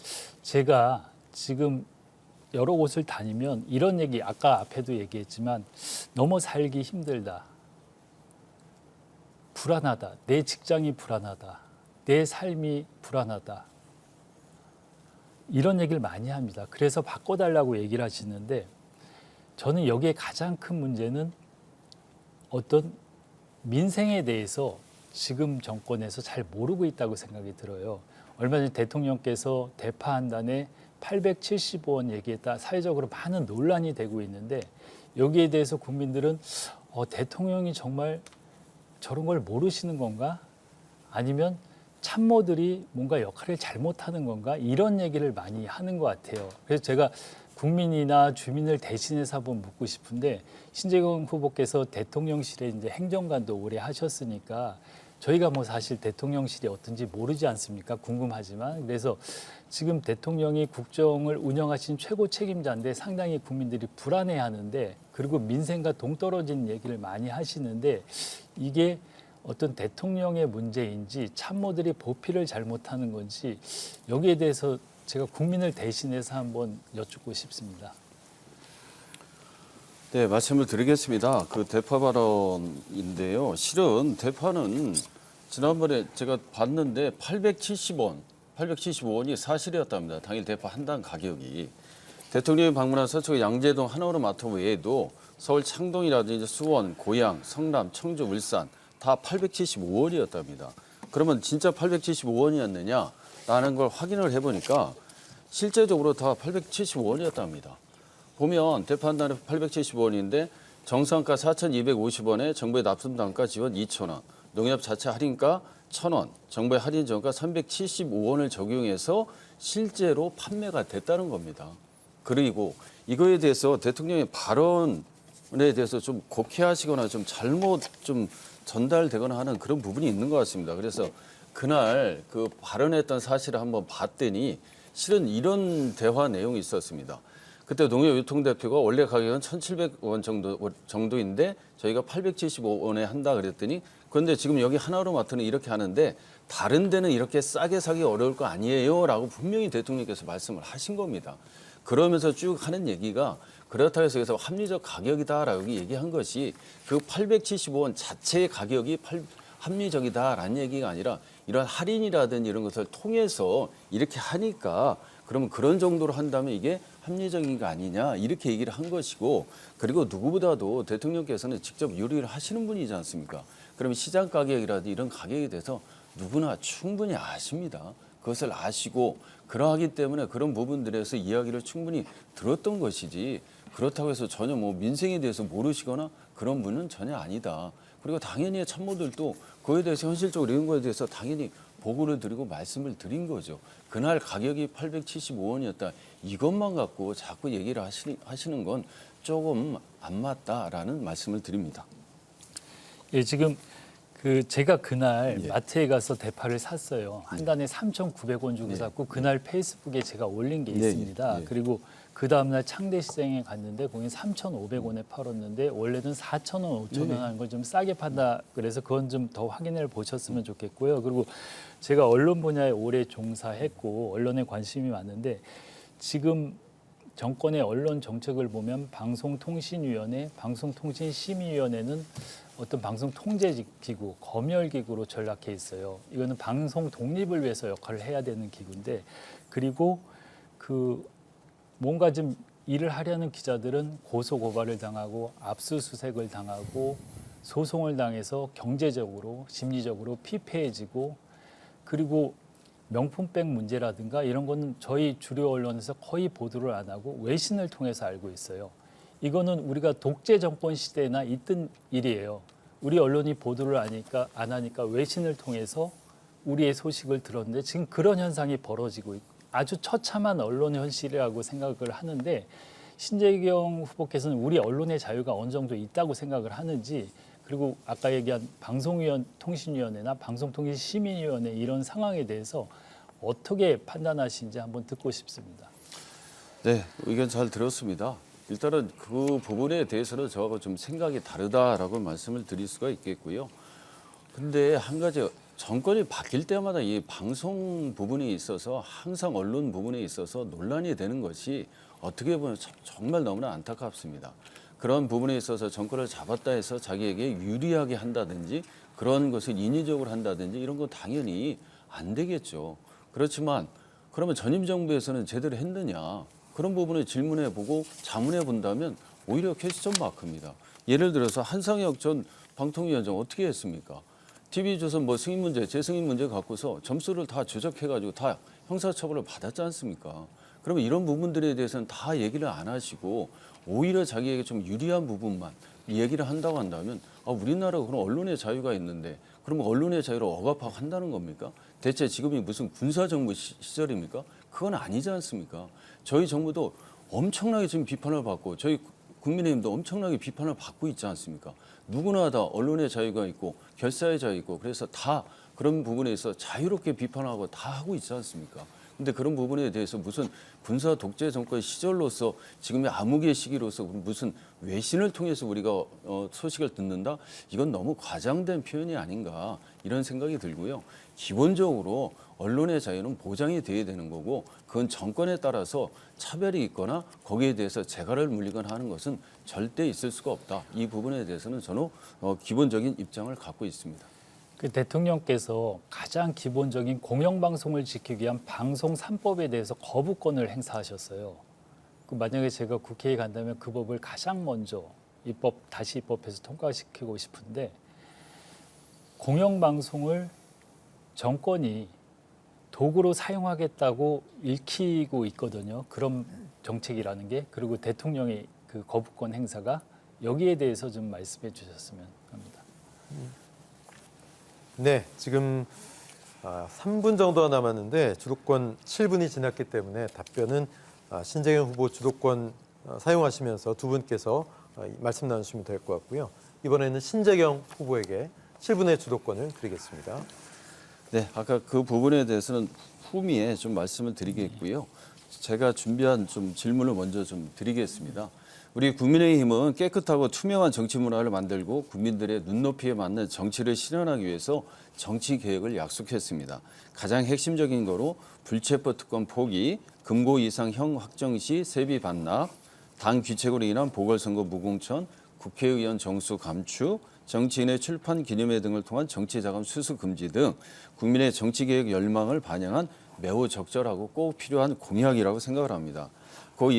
제가 지금 여러 곳을 다니면 이런 얘기, 아까 앞에도 얘기했지만 너무 살기 힘들다. 불안하다. 내 직장이 불안하다. 내 삶이 불안하다. 이런 얘기를 많이 합니다. 그래서 바꿔달라고 얘기를 하시는데 저는 여기에 가장 큰 문제는 어떤 민생에 대해서 지금 정권에서 잘 모르고 있다고 생각이 들어요. 얼마 전에 대통령께서 대파한단에 875원 얘기했다. 사회적으로 많은 논란이 되고 있는데 여기에 대해서 국민들은 대통령이 정말 저런 걸 모르시는 건가? 아니면 참모들이 뭔가 역할을 잘못하는 건가? 이런 얘기를 많이 하는 것 같아요. 그래서 제가 국민이나 주민을 대신해서 한번 묻고 싶은데 신재경 후보께서 대통령실에 이제 행정관도 오래 하셨으니까 저희가 뭐 사실 대통령실이 어떤지 모르지 않습니까? 궁금하지만 그래서 지금 대통령이 국정을 운영하신 최고 책임자인데 상당히 국민들이 불안해하는데 그리고 민생과 동떨어진 얘기를 많이 하시는데 이게 어떤 대통령의 문제인지 참모들이 보필을 잘못하는 건지 여기에 대해서 제가 국민을 대신해서 한번 여쭙고 싶습니다. 네, 말씀을 드리겠습니다. 그 대파 발언인데요. 실은 대파는 지난번에 제가 봤는데 875원이 사실이었답니다. 당일 대파 한 당 가격이. 대통령이 방문한 서초 양재동 하나로마트 외에도 서울 창동이라든지 수원, 고양, 성남, 청주, 울산 다 875원이었답니다. 그러면 진짜 875원이었느냐라는 걸 확인을 해보니까 실제적으로 다 875원이었답니다. 보면 대파 한 단에 875원인데 정상가 4,250원에 정부의 납품단가 지원 2,000원, 농협 자체 할인가 1,000원, 정부의 할인 정가 375원을 적용해서 실제로 판매가 됐다는 겁니다. 그리고 이거에 대해서 대통령의 발언에 대해서 좀 곡해하시거나 좀 잘못 좀 전달되거나 하는 그런 부분이 있는 것 같습니다. 그래서 그날 그 발언했던 사실을 한번 봤더니 실은 이런 대화 내용이 있었습니다. 그때 농협유통대표가 원래 가격은 1,700원 정도인데 저희가 875원에 한다 그랬더니 그런데 지금 여기 하나로마트는 이렇게 하는데 다른 데는 이렇게 싸게 사기 어려울 거 아니에요? 라고 분명히 대통령께서 말씀을 하신 겁니다. 그러면서 쭉 하는 얘기가 그렇다고 해서 여기서 합리적 가격이다라고 얘기한 것이 그 875원 자체의 가격이 합리적이다라는 얘기가 아니라 이런 할인이라든지 이런 것을 통해서 이렇게 하니까 그러면 그런 정도로 한다면 이게 합리적인 거 아니냐 이렇게 얘기를 한 것이고 그리고 누구보다도 대통령께서는 직접 요리를 하시는 분이지 않습니까? 그러면 시장 가격이라든지 이런 가격에 대해서 누구나 충분히 아십니다. 그것을 아시고 그러하기 때문에 그런 부분들에서 이야기를 충분히 들었던 것이지 그렇다고 해서 전혀 뭐 민생에 대해서 모르시거나 그런 분은 전혀 아니다. 그리고 당연히 참모들도 그에 대해서 현실적으로 이런 거에 대해서 당연히 보고를 드리고 말씀을 드린 거죠. 그날 가격이 875원이었다. 이것만 갖고 자꾸 얘기를 하시는 건 조금 안 맞다라는 말씀을 드립니다. 예, 지금 제가 그날 마트에 가서 대파를 샀어요. 한 단에 3,900원 주고 샀고 그날 페이스북에 제가 올린 게 있습니다. 그리고 그 다음날 창대시장에 갔는데 거기 3,500원에 팔았는데 원래는 4,000원, 5,000원 하는 걸 좀 싸게 판다. 그래서 그건 좀 더 확인을 보셨으면 좋겠고요. 그리고 제가 언론 분야에 오래 종사했고 언론에 관심이 많은데 지금 정권의 언론 정책을 보면 방송통신위원회, 방송통신심의위원회는 어떤 방송통제기구, 검열기구로 전락해 있어요. 이거는 방송 독립을 위해서 역할을 해야 되는 기구인데 그리고 그 뭔가 좀 일을 하려는 기자들은 고소고발을 당하고 압수수색을 당하고 소송을 당해서 경제적으로 심리적으로 피폐해지고 그리고 명품백 문제라든가 이런 거는 저희 주류 언론에서 거의 보도를 안 하고 외신을 통해서 알고 있어요. 이거는 우리가 독재 정권 시대나 있던 일이에요. 우리 언론이 보도를 안 하니까 외신을 통해서 우리의 소식을 들었는데 지금 그런 현상이 벌어지고 있고 아주 처참한 언론 현실이라고 생각을 하는데 신재경 후보께서는 우리 언론의 자유가 어느 정도 있다고 생각을 하는지 그리고 아까 얘기한 통신위원회나 방송통신심의위원회 이런 상황에 대해서 어떻게 판단하시는지 한번 듣고 싶습니다. 네, 의견 잘 들었습니다. 일단은 그 부분에 대해서는 저하고 좀 생각이 다르다라고 말씀을 드릴 수가 있겠고요. 근데 한 가지 정권이 바뀔 때마다 이 방송 부분에 있어서 항상 언론 부분에 있어서 논란이 되는 것이 어떻게 보면 정말 너무나 안타깝습니다. 그런 부분에 있어서 정권을 잡았다 해서 자기에게 유리하게 한다든지 그런 것을 인위적으로 한다든지 이런 건 당연히 안 되겠죠. 그렇지만 그러면 전임 정부에서는 제대로 했느냐 그런 부분을 질문해보고 자문해 본다면 오히려 퀘스천 마크입니다. 예를 들어서 한상혁 전 방통위원장 어떻게 했습니까? TV조선 뭐 승인 문제, 재승인 문제 갖고서 점수를 다 조작해가지고 다 형사처벌을 받았지 않습니까? 그러면 이런 부분들에 대해서는 다 얘기를 안 하시고 오히려 자기에게 좀 유리한 부분만 얘기를 한다고 한다면 우리나라가 그런 언론의 자유가 있는데 그러면 언론의 자유를 억압하고 한다는 겁니까? 대체 지금이 무슨 군사정부 시절입니까? 그건 아니지 않습니까? 저희 정부도 엄청나게 지금 비판을 받고 저희 국민의힘도 엄청나게 비판을 받고 있지 않습니까? 누구나 다 언론의 자유가 있고 결사의 자유 있고 그래서 다 그런 부분에 있어 자유롭게 비판하고 다 하고 있지 않습니까? 근데 그런 부분에 대해서 무슨 군사 독재 정권 시절로서 지금의 암흑의 시기로서 무슨 외신을 통해서 우리가 소식을 듣는다? 이건 너무 과장된 표현이 아닌가 이런 생각이 들고요. 기본적으로 언론의 자유는 보장이 돼야 되는 거고 그건 정권에 따라서 차별이 있거나 거기에 대해서 재갈을 물리거나 하는 것은 절대 있을 수가 없다. 이 부분에 대해서는 저는 기본적인 입장을 갖고 있습니다. 그 대통령께서 가장 기본적인 공영방송을 지키기 위한 방송 3법에 대해서 거부권을 행사하셨어요. 그 만약에 제가 국회에 간다면 그 법을 가장 먼저 다시 입법해서 통과시키고 싶은데 공영방송을 정권이 도구로 사용하겠다고 읽히고 있거든요. 그런 정책이라는 게 그리고 대통령의 그 거부권 행사가 여기에 대해서 좀 말씀해 주셨으면 합니다. 네, 지금 3분 정도가 남았는데 주도권 7분이 지났기 때문에 답변은 신재경 후보 주도권 사용하시면서 두 분께서 말씀 나누시면 될 것 같고요. 이번에는 신재경 후보에게 7분의 주도권을 드리겠습니다. 네, 아까 그 부분에 대해서는 후미에 좀 말씀을 드리겠고요. 제가 준비한 좀 질문을 먼저 좀 드리겠습니다. 우리 국민의힘은 깨끗하고 투명한 정치 문화를 만들고 국민들의 눈높이에 맞는 정치를 실현하기 위해서 정치 개혁을 약속했습니다. 가장 핵심적인 거로 불체포 특권 포기, 금고 이상 형 확정 시 세비 반납, 당 귀책으로 인한 보궐선거 무공천, 국회의원 정수 감축, 정치인의 출판 기념회 등을 통한 정치자금 수수 금지 등 국민의 정치개혁 열망을 반영한 매우 적절하고 꼭 필요한 공약이라고 생각을 합니다. 고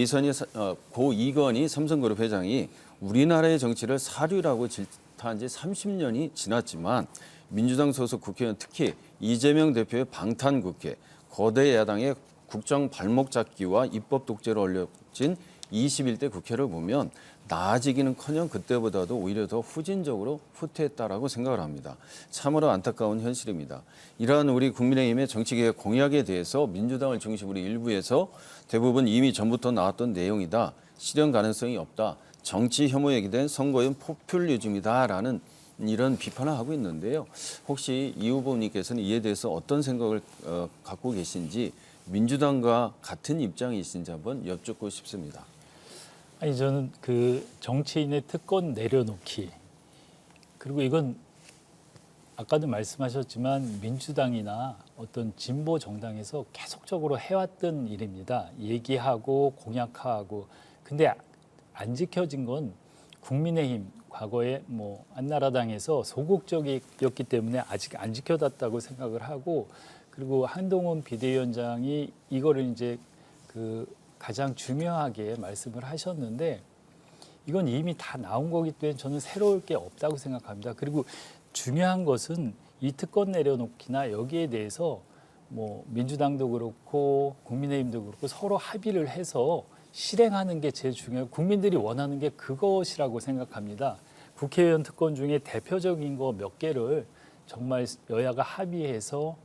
이건희 삼성그룹 회장이 우리나라의 정치를 사류라고 질타한 지 30년이 지났지만 민주당 소속 국회의원 특히 이재명 대표의 방탄국회, 거대 야당의 국정 발목 잡기와 입법 독재로 얼려진 21대 국회를 보면 나아지기는커녕 그때보다도 오히려 더 후진적으로 후퇴했다라고 생각을 합니다. 참으로 안타까운 현실입니다. 이러한 우리 국민의힘의 정치개혁 공약에 대해서 민주당을 중심으로 일부에서 대부분 이미 전부터 나왔던 내용이다. 실현 가능성이 없다. 정치 혐오에 기댄 선거용 포퓰리즘이다라는 이런 비판을 하고 있는데요. 혹시 이 후보님께서는 이에 대해서 어떤 생각을 갖고 계신지 민주당과 같은 입장이신지 한번 여쭙고 싶습니다. 아니 저는 그 정치인의 특권 내려놓기 그리고 이건 아까도 말씀하셨지만 민주당이나 어떤 진보 정당에서 계속적으로 해왔던 일입니다. 얘기하고 공약하고 근데 안 지켜진 건 국민의힘 과거에 뭐 한나라당에서 소극적이었기 때문에 아직 안 지켜졌다고 생각을 하고 그리고 한동훈 비대위원장이 이거를 이제 그 가장 중요하게 말씀을 하셨는데 이건 이미 다 나온 거기 때문에 저는 새로울 게 없다고 생각합니다. 그리고 중요한 것은 이 특권 내려놓기나 여기에 대해서 뭐 민주당도 그렇고 국민의힘도 그렇고 서로 합의를 해서 실행하는 게 제일 중요해요. 국민들이 원하는 게 그것이라고 생각합니다. 국회의원 특권 중에 대표적인 거 몇 개를 정말 여야가 합의해서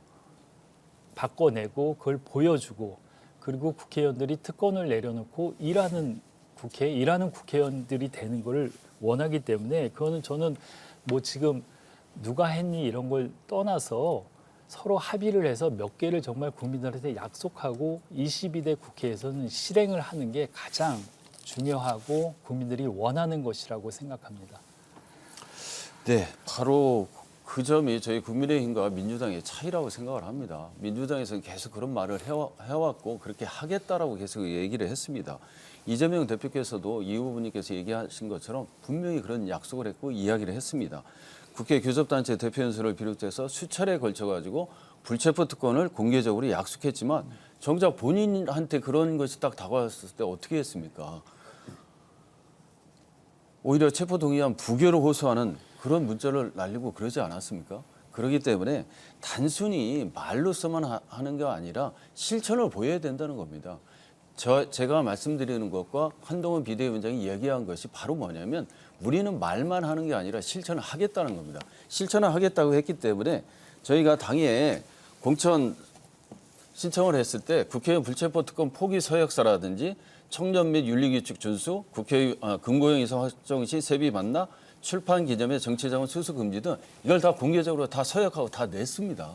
바꿔내고 그걸 보여주고 그리고 국회의원들이 특권을 내려놓고 일하는 국회의원들이 되는 걸 원하기 때문에 그거는 저는 뭐 지금 누가 했니 이런 걸 떠나서 서로 합의를 해서 몇 개를 정말 국민들한테 약속하고 22대 국회에서는 실행을 하는 게 가장 중요하고 국민들이 원하는 것이라고 생각합니다. 네, 바로 그 점이 저희 국민의힘과 민주당의 차이라고 생각을 합니다. 민주당에서는 계속 그런 말을 해왔고 그렇게 하겠다라고 계속 얘기를 했습니다. 이재명 대표께서도 이 후보님께서 얘기하신 것처럼 분명히 그런 약속을 했고 이야기를 했습니다. 국회 교섭단체 대표연설을 비롯해서 수차례에 걸쳐가지고 불체포 특권을 공개적으로 약속했지만 정작 본인한테 그런 것이 딱 다가왔을 때 어떻게 했습니까? 오히려 체포 동의안 부결을 호소하는 그런 문자를 날리고 그러지 않았습니까? 그렇기 때문에 단순히 말로서만 하는 게 아니라 실천을 보여야 된다는 겁니다. 제가 말씀드리는 것과 한동훈 비대위원장이 이야기한 것이 바로 뭐냐면 우리는 말만 하는 게 아니라 실천을 하겠다는 겁니다. 실천을 하겠다고 했기 때문에 저희가 당에 공천 신청을 했을 때 국회의원 불체포 특권 포기 서약서라든지 청년 및 윤리규칙 준수, 금고형 이사 확정 시 세비 반납, 출판 기념회 정치자원 수수 금지 등 이걸 다 공개적으로 다 서약하고 다 냈습니다.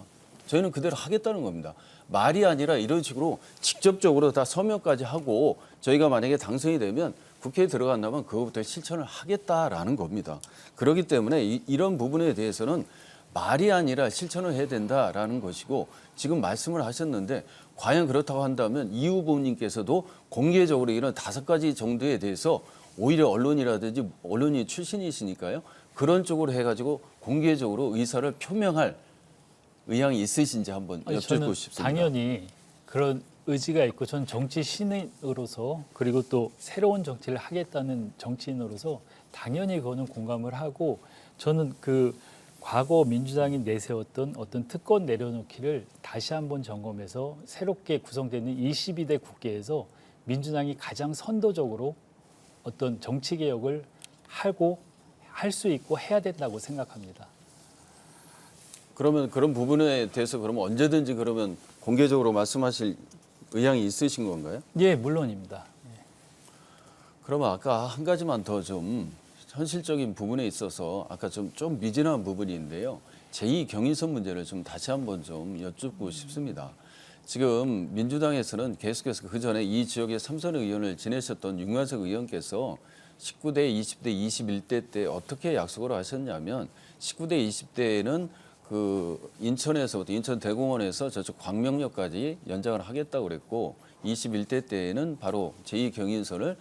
저희는 그대로 하겠다는 겁니다. 말이 아니라 이런 식으로 직접적으로 다 서명까지 하고 저희가 만약에 당선이 되면 국회에 들어간다면 그것부터 실천을 하겠다라는 겁니다. 그렇기 때문에 이런 부분에 대해서는 말이 아니라 실천을 해야 된다라는 것이고 지금 말씀을 하셨는데 과연 그렇다고 한다면 이 후보님께서도 공개적으로 이런 5가지 정도에 대해서 오히려 언론이라든지 언론인 출신이시니까요. 그런 쪽으로 해가지고 공개적으로 의사를 표명할 의향이 있으신지 한번 여쭙고 싶습니다. 당연히 그런 의지가 있고 저는 정치 신인으로서 그리고 또 새로운 정치를 하겠다는 정치인으로서 당연히 그거는 공감을 하고 저는 그 과거 민주당이 내세웠던 어떤 특권 내려놓기를 다시 한번 점검해서 새롭게 구성되는 22대 국회에서 민주당이 가장 선도적으로 어떤 정치 개혁을 하고 할 수 있고 해야 된다고 생각합니다. 그러면 그런 부분에 대해서 그러면 언제든지 그러면 공개적으로 말씀하실 의향이 있으신 건가요? 예, 물론입니다. 그러면 아까 한 가지만 더 좀 현실적인 부분에 있어서 아까 좀 미진한 부분인데요. 제2경인선 문제를 좀 다시 한번 좀 여쭙고 싶습니다. 지금 민주당에서는 계속해서 그 전에 이 지역의 3선 의원을 지내셨던 윤관석 의원께서 19대, 20대, 21대 때 어떻게 약속을 하셨냐면 19대, 20대에는 그 인천에서부터 인천 대공원에서 저쪽 광명역까지 연장을 하겠다고 그랬고 21대 때에는 바로 제2경인선을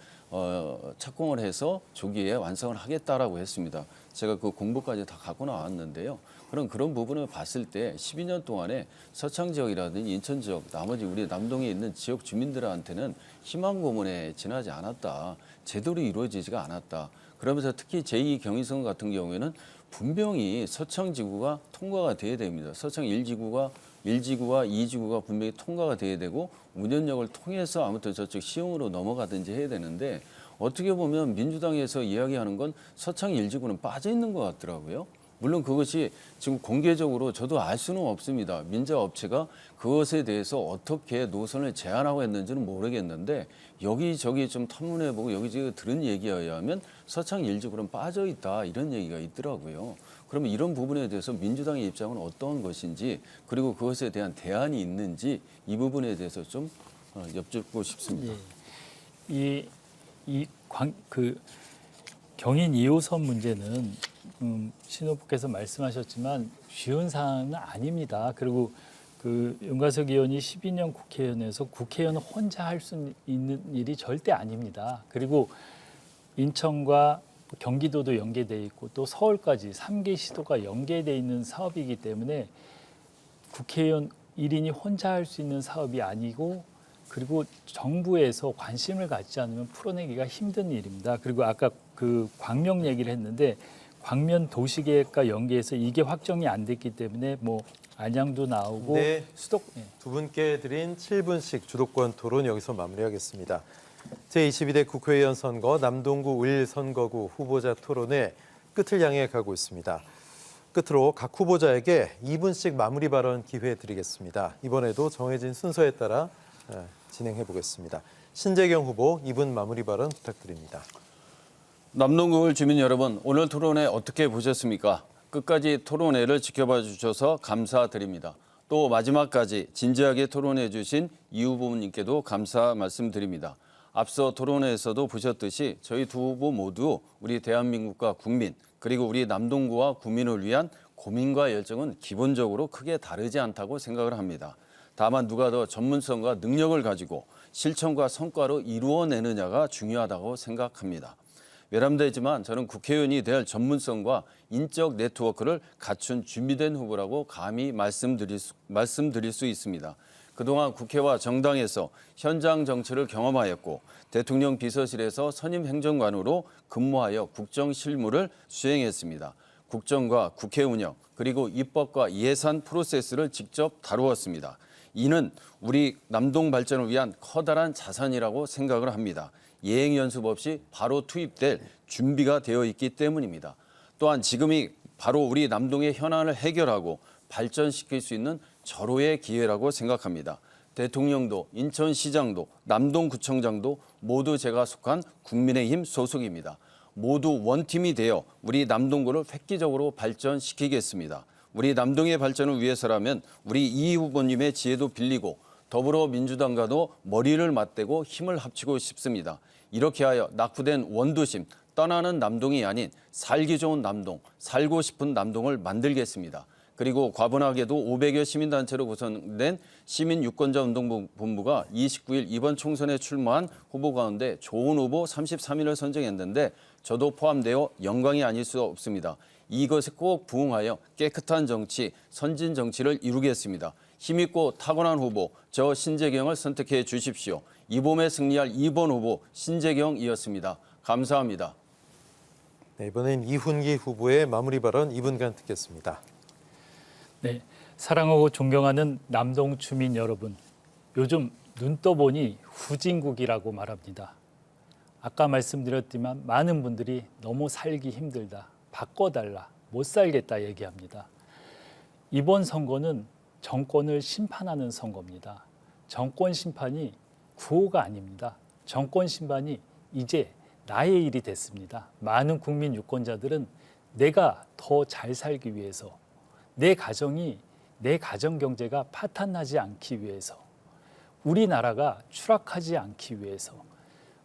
착공을 해서 조기에 완성을 하겠다라고 했습니다. 제가 그 공보까지 다 갖고 나왔는데요. 그런 부분을 봤을 때 12년 동안에 서창 지역이라든지 인천 지역, 나머지 우리 남동에 있는 지역 주민들한테는 희망 고문에 지나지 않았다. 제대로 이루어지지가 않았다. 그러면서 특히 제2경인선 같은 경우에는 분명히 서창지구가 통과가 돼야 됩니다. 서창 1지구와 2지구가 분명히 통과가 돼야 되고 운전역을 통해서 아무튼 저쪽 시흥으로 넘어가든지 해야 되는데 어떻게 보면 민주당에서 이야기하는 건 서창 1지구는 빠져 있는 것 같더라고요. 물론 그것이 지금 공개적으로 저도 알 수는 없습니다. 민자업체가 그것에 대해서 어떻게 노선을 제안하고 했는지는 모르겠는데 여기저기 좀 탐문해보고 여기저기 들은 얘기에 의하면 서창 일지구는 빠져 있다 이런 얘기가 있더라고요. 그러면 이런 부분에 대해서 민주당의 입장은 어떤 것인지 그리고 그것에 대한 대안이 있는지 이 부분에 대해서 좀 여쭙고 싶습니다. 그 경인 2호선 문제는 신 후보께서 말씀하셨지만 쉬운 사안은 아닙니다. 그리고 그 윤가석 의원이 12년 국회의원에서 국회의원 혼자 할 수 있는 일이 절대 아닙니다. 그리고 인천과 경기도도 연계돼 있고 또 서울까지 3개 시도가 연계돼 있는 사업이기 때문에 국회의원 1인이 혼자 할 수 있는 사업이 아니고 그리고 정부에서 관심을 갖지 않으면 풀어내기가 힘든 일입니다. 그리고 아까 그 광명 얘기를 했는데 광면 도시계획과 연계해서 이게 확정이 안 됐기 때문에 뭐 안양도 나오고 네. 수도 두 분께 드린 7분씩 주도권 토론 여기서 마무리하겠습니다. 제22대 국회의원 선거 남동구 을 선거구 후보자 토론회 끝을 향해 가고 있습니다. 끝으로 각 후보자에게 2분씩 마무리 발언 기회 드리겠습니다. 이번에도 정해진 순서에 따라 진행해 보겠습니다. 신재경 후보 2분 마무리 발언 부탁드립니다. 남동구을 주민 여러분, 오늘 토론회 어떻게 보셨습니까? 끝까지 토론회를 지켜봐 주셔서 감사드립니다. 또 마지막까지 진지하게 토론해 주신 이 후보님께도 감사 말씀드립니다. 앞서 토론회에서도 보셨듯이 저희 두 후보 모두 우리 대한민국과 국민 그리고 우리 남동구와 구민을 위한 고민과 열정은 기본적으로 크게 다르지 않다고 생각을 합니다. 다만 누가 더 전문성과 능력을 가지고 실천과 성과로 이루어내느냐가 중요하다고 생각합니다. 외람되지만 저는 국회의원이 될 전문성과 인적 네트워크를 갖춘 준비된 후보라고 감히 말씀드릴 수 있습니다. 그동안 국회와 정당에서 현장 정치를 경험하였고 대통령 비서실에서 선임 행정관으로 근무하여 국정 실무를 수행했습니다. 국정과 국회 운영 그리고 입법과 예산 프로세스를 직접 다루었습니다. 이는 우리 남동 발전을 위한 커다란 자산이라고 생각을 합니다. 예행 연습 없이 바로 투입될 준비가 되어 있기 때문입니다. 또한 지금이 바로 우리 남동의 현안을 해결하고 발전시킬 수 있는 절호의 기회라고 생각합니다. 대통령도 인천시장도 남동구청장도 모두 제가 속한 국민의힘 소속입니다. 모두 원팀이 되어 우리 남동구를 획기적으로 발전시키겠습니다. 우리 남동의 발전을 위해서라면 우리 이 후보님의 지혜도 빌리고 더불어민주당과도 머리를 맞대고 힘을 합치고 싶습니다. 이렇게 하여 낙후된 원도심, 떠나는 남동이 아닌 살기 좋은 남동, 살고 싶은 남동을 만들겠습니다. 그리고 과분하게도 500여 시민단체로 구성된 시민유권자운동본부가 29일 이번 총선에 출마한 후보 가운데 좋은 후보 33인을 선정했는데 저도 포함되어 영광이 아닐 수 없습니다. 이것에 꼭 부응하여 깨끗한 정치, 선진 정치를 이루겠습니다. 힘있고 타고난 후보, 저 신재경을 선택해 주십시오. 이 봄에 승리할 2번 후보 신재경이었습니다. 감사합니다. 네, 이번엔 이훈기 후보의 마무리 발언 2분간 듣겠습니다. 네, 사랑하고 존경하는 남동 주민 여러분, 요즘 눈 떠보니 후진국이라고 말합니다. 아까 말씀드렸지만 많은 분들이 너무 살기 힘들다, 바꿔달라, 못 살겠다 얘기합니다. 이번 선거는 정권을 심판하는 선거입니다. 정권 심판이 구호가 아닙니다. 정권 심판이 이제 나의 일이 됐습니다. 많은 국민 유권자들은 내가 더 잘 살기 위해서 내 가정이 내 가정 경제가 파탄나지 않기 위해서 우리나라가 추락하지 않기 위해서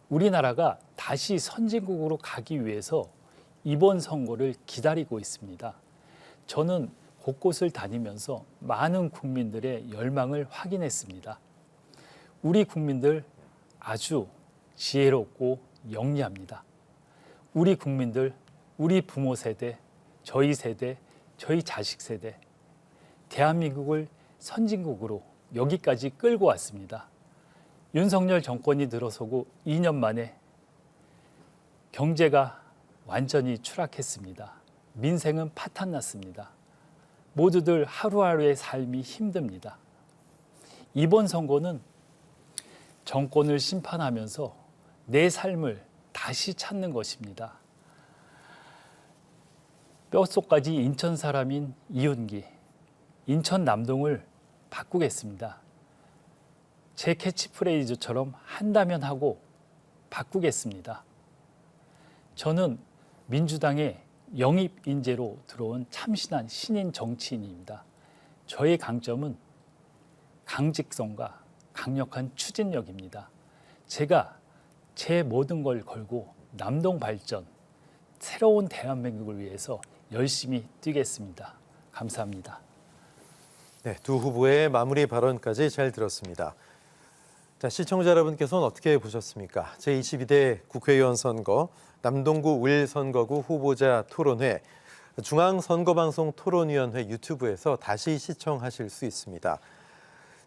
우리나라가 다시 선진국으로 가기 위해서 이번 선거를 기다리고 있습니다. 저는 곳곳을 다니면서 많은 국민들의 열망을 확인했습니다. 우리 국민들 아주 지혜롭고 영리합니다. 우리 국민들, 우리 부모 세대, 저희 자식 세대, 대한민국을 선진국으로 여기까지 끌고 왔습니다. 윤석열 정권이 들어서고 2년 만에 경제가 완전히 추락했습니다. 민생은 파탄났습니다. 모두들 하루하루의 삶이 힘듭니다. 이번 선거는 정권을 심판하면서 내 삶을 다시 찾는 것입니다. 뼛속까지 인천 사람인 이윤기, 인천 남동을 바꾸겠습니다. 제 캐치프레이즈처럼 한다면 하고 바꾸겠습니다. 저는 민주당의 영입 인재로 들어온 참신한 신인 정치인입니다. 저의 강점은 강직성과 강력한 추진력입니다. 제가 제 모든 걸 걸고 남동 발전, 새로운 대한민국을 위해서 열심히 뛰겠습니다. 감사합니다. 네, 두 후보의 마무리 발언까지 잘 들었습니다. 자, 시청자 여러분께서는 어떻게 보셨습니까? 제22대 국회의원 선거 남동구 을 선거구 후보자 토론회 중앙선거방송 토론위원회 유튜브에서 다시 시청하실 수 있습니다.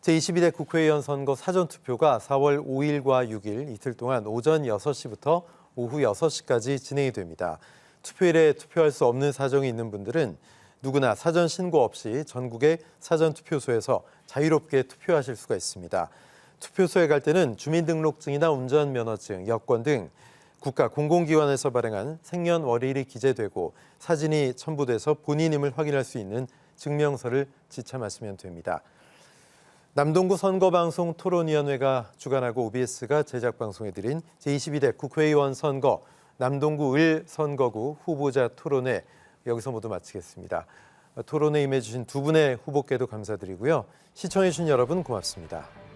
제22대 국회의원 선거 사전투표가 4월 5일과 6일 이틀 동안 오전 6시부터 오후 6시까지 진행이 됩니다. 투표일에 투표할 수 없는 사정이 있는 분들은 누구나 사전 신고 없이 전국의 사전투표소에서 자유롭게 투표하실 수가 있습니다. 투표소에 갈 때는 주민등록증이나 운전면허증, 여권 등 국가 공공기관에서 발행한 생년월일이 기재되고 사진이 첨부돼서 본인임을 확인할 수 있는 증명서를 지참하시면 됩니다. 남동구 선거방송 토론위원회가 주관하고 OBS가 제작방송해드린 제22대 국회의원 선거 남동구 을 선거구 후보자 토론회 여기서 모두 마치겠습니다. 토론에 임해주신 두 분의 후보께도 감사드리고요. 시청해주신 여러분 고맙습니다.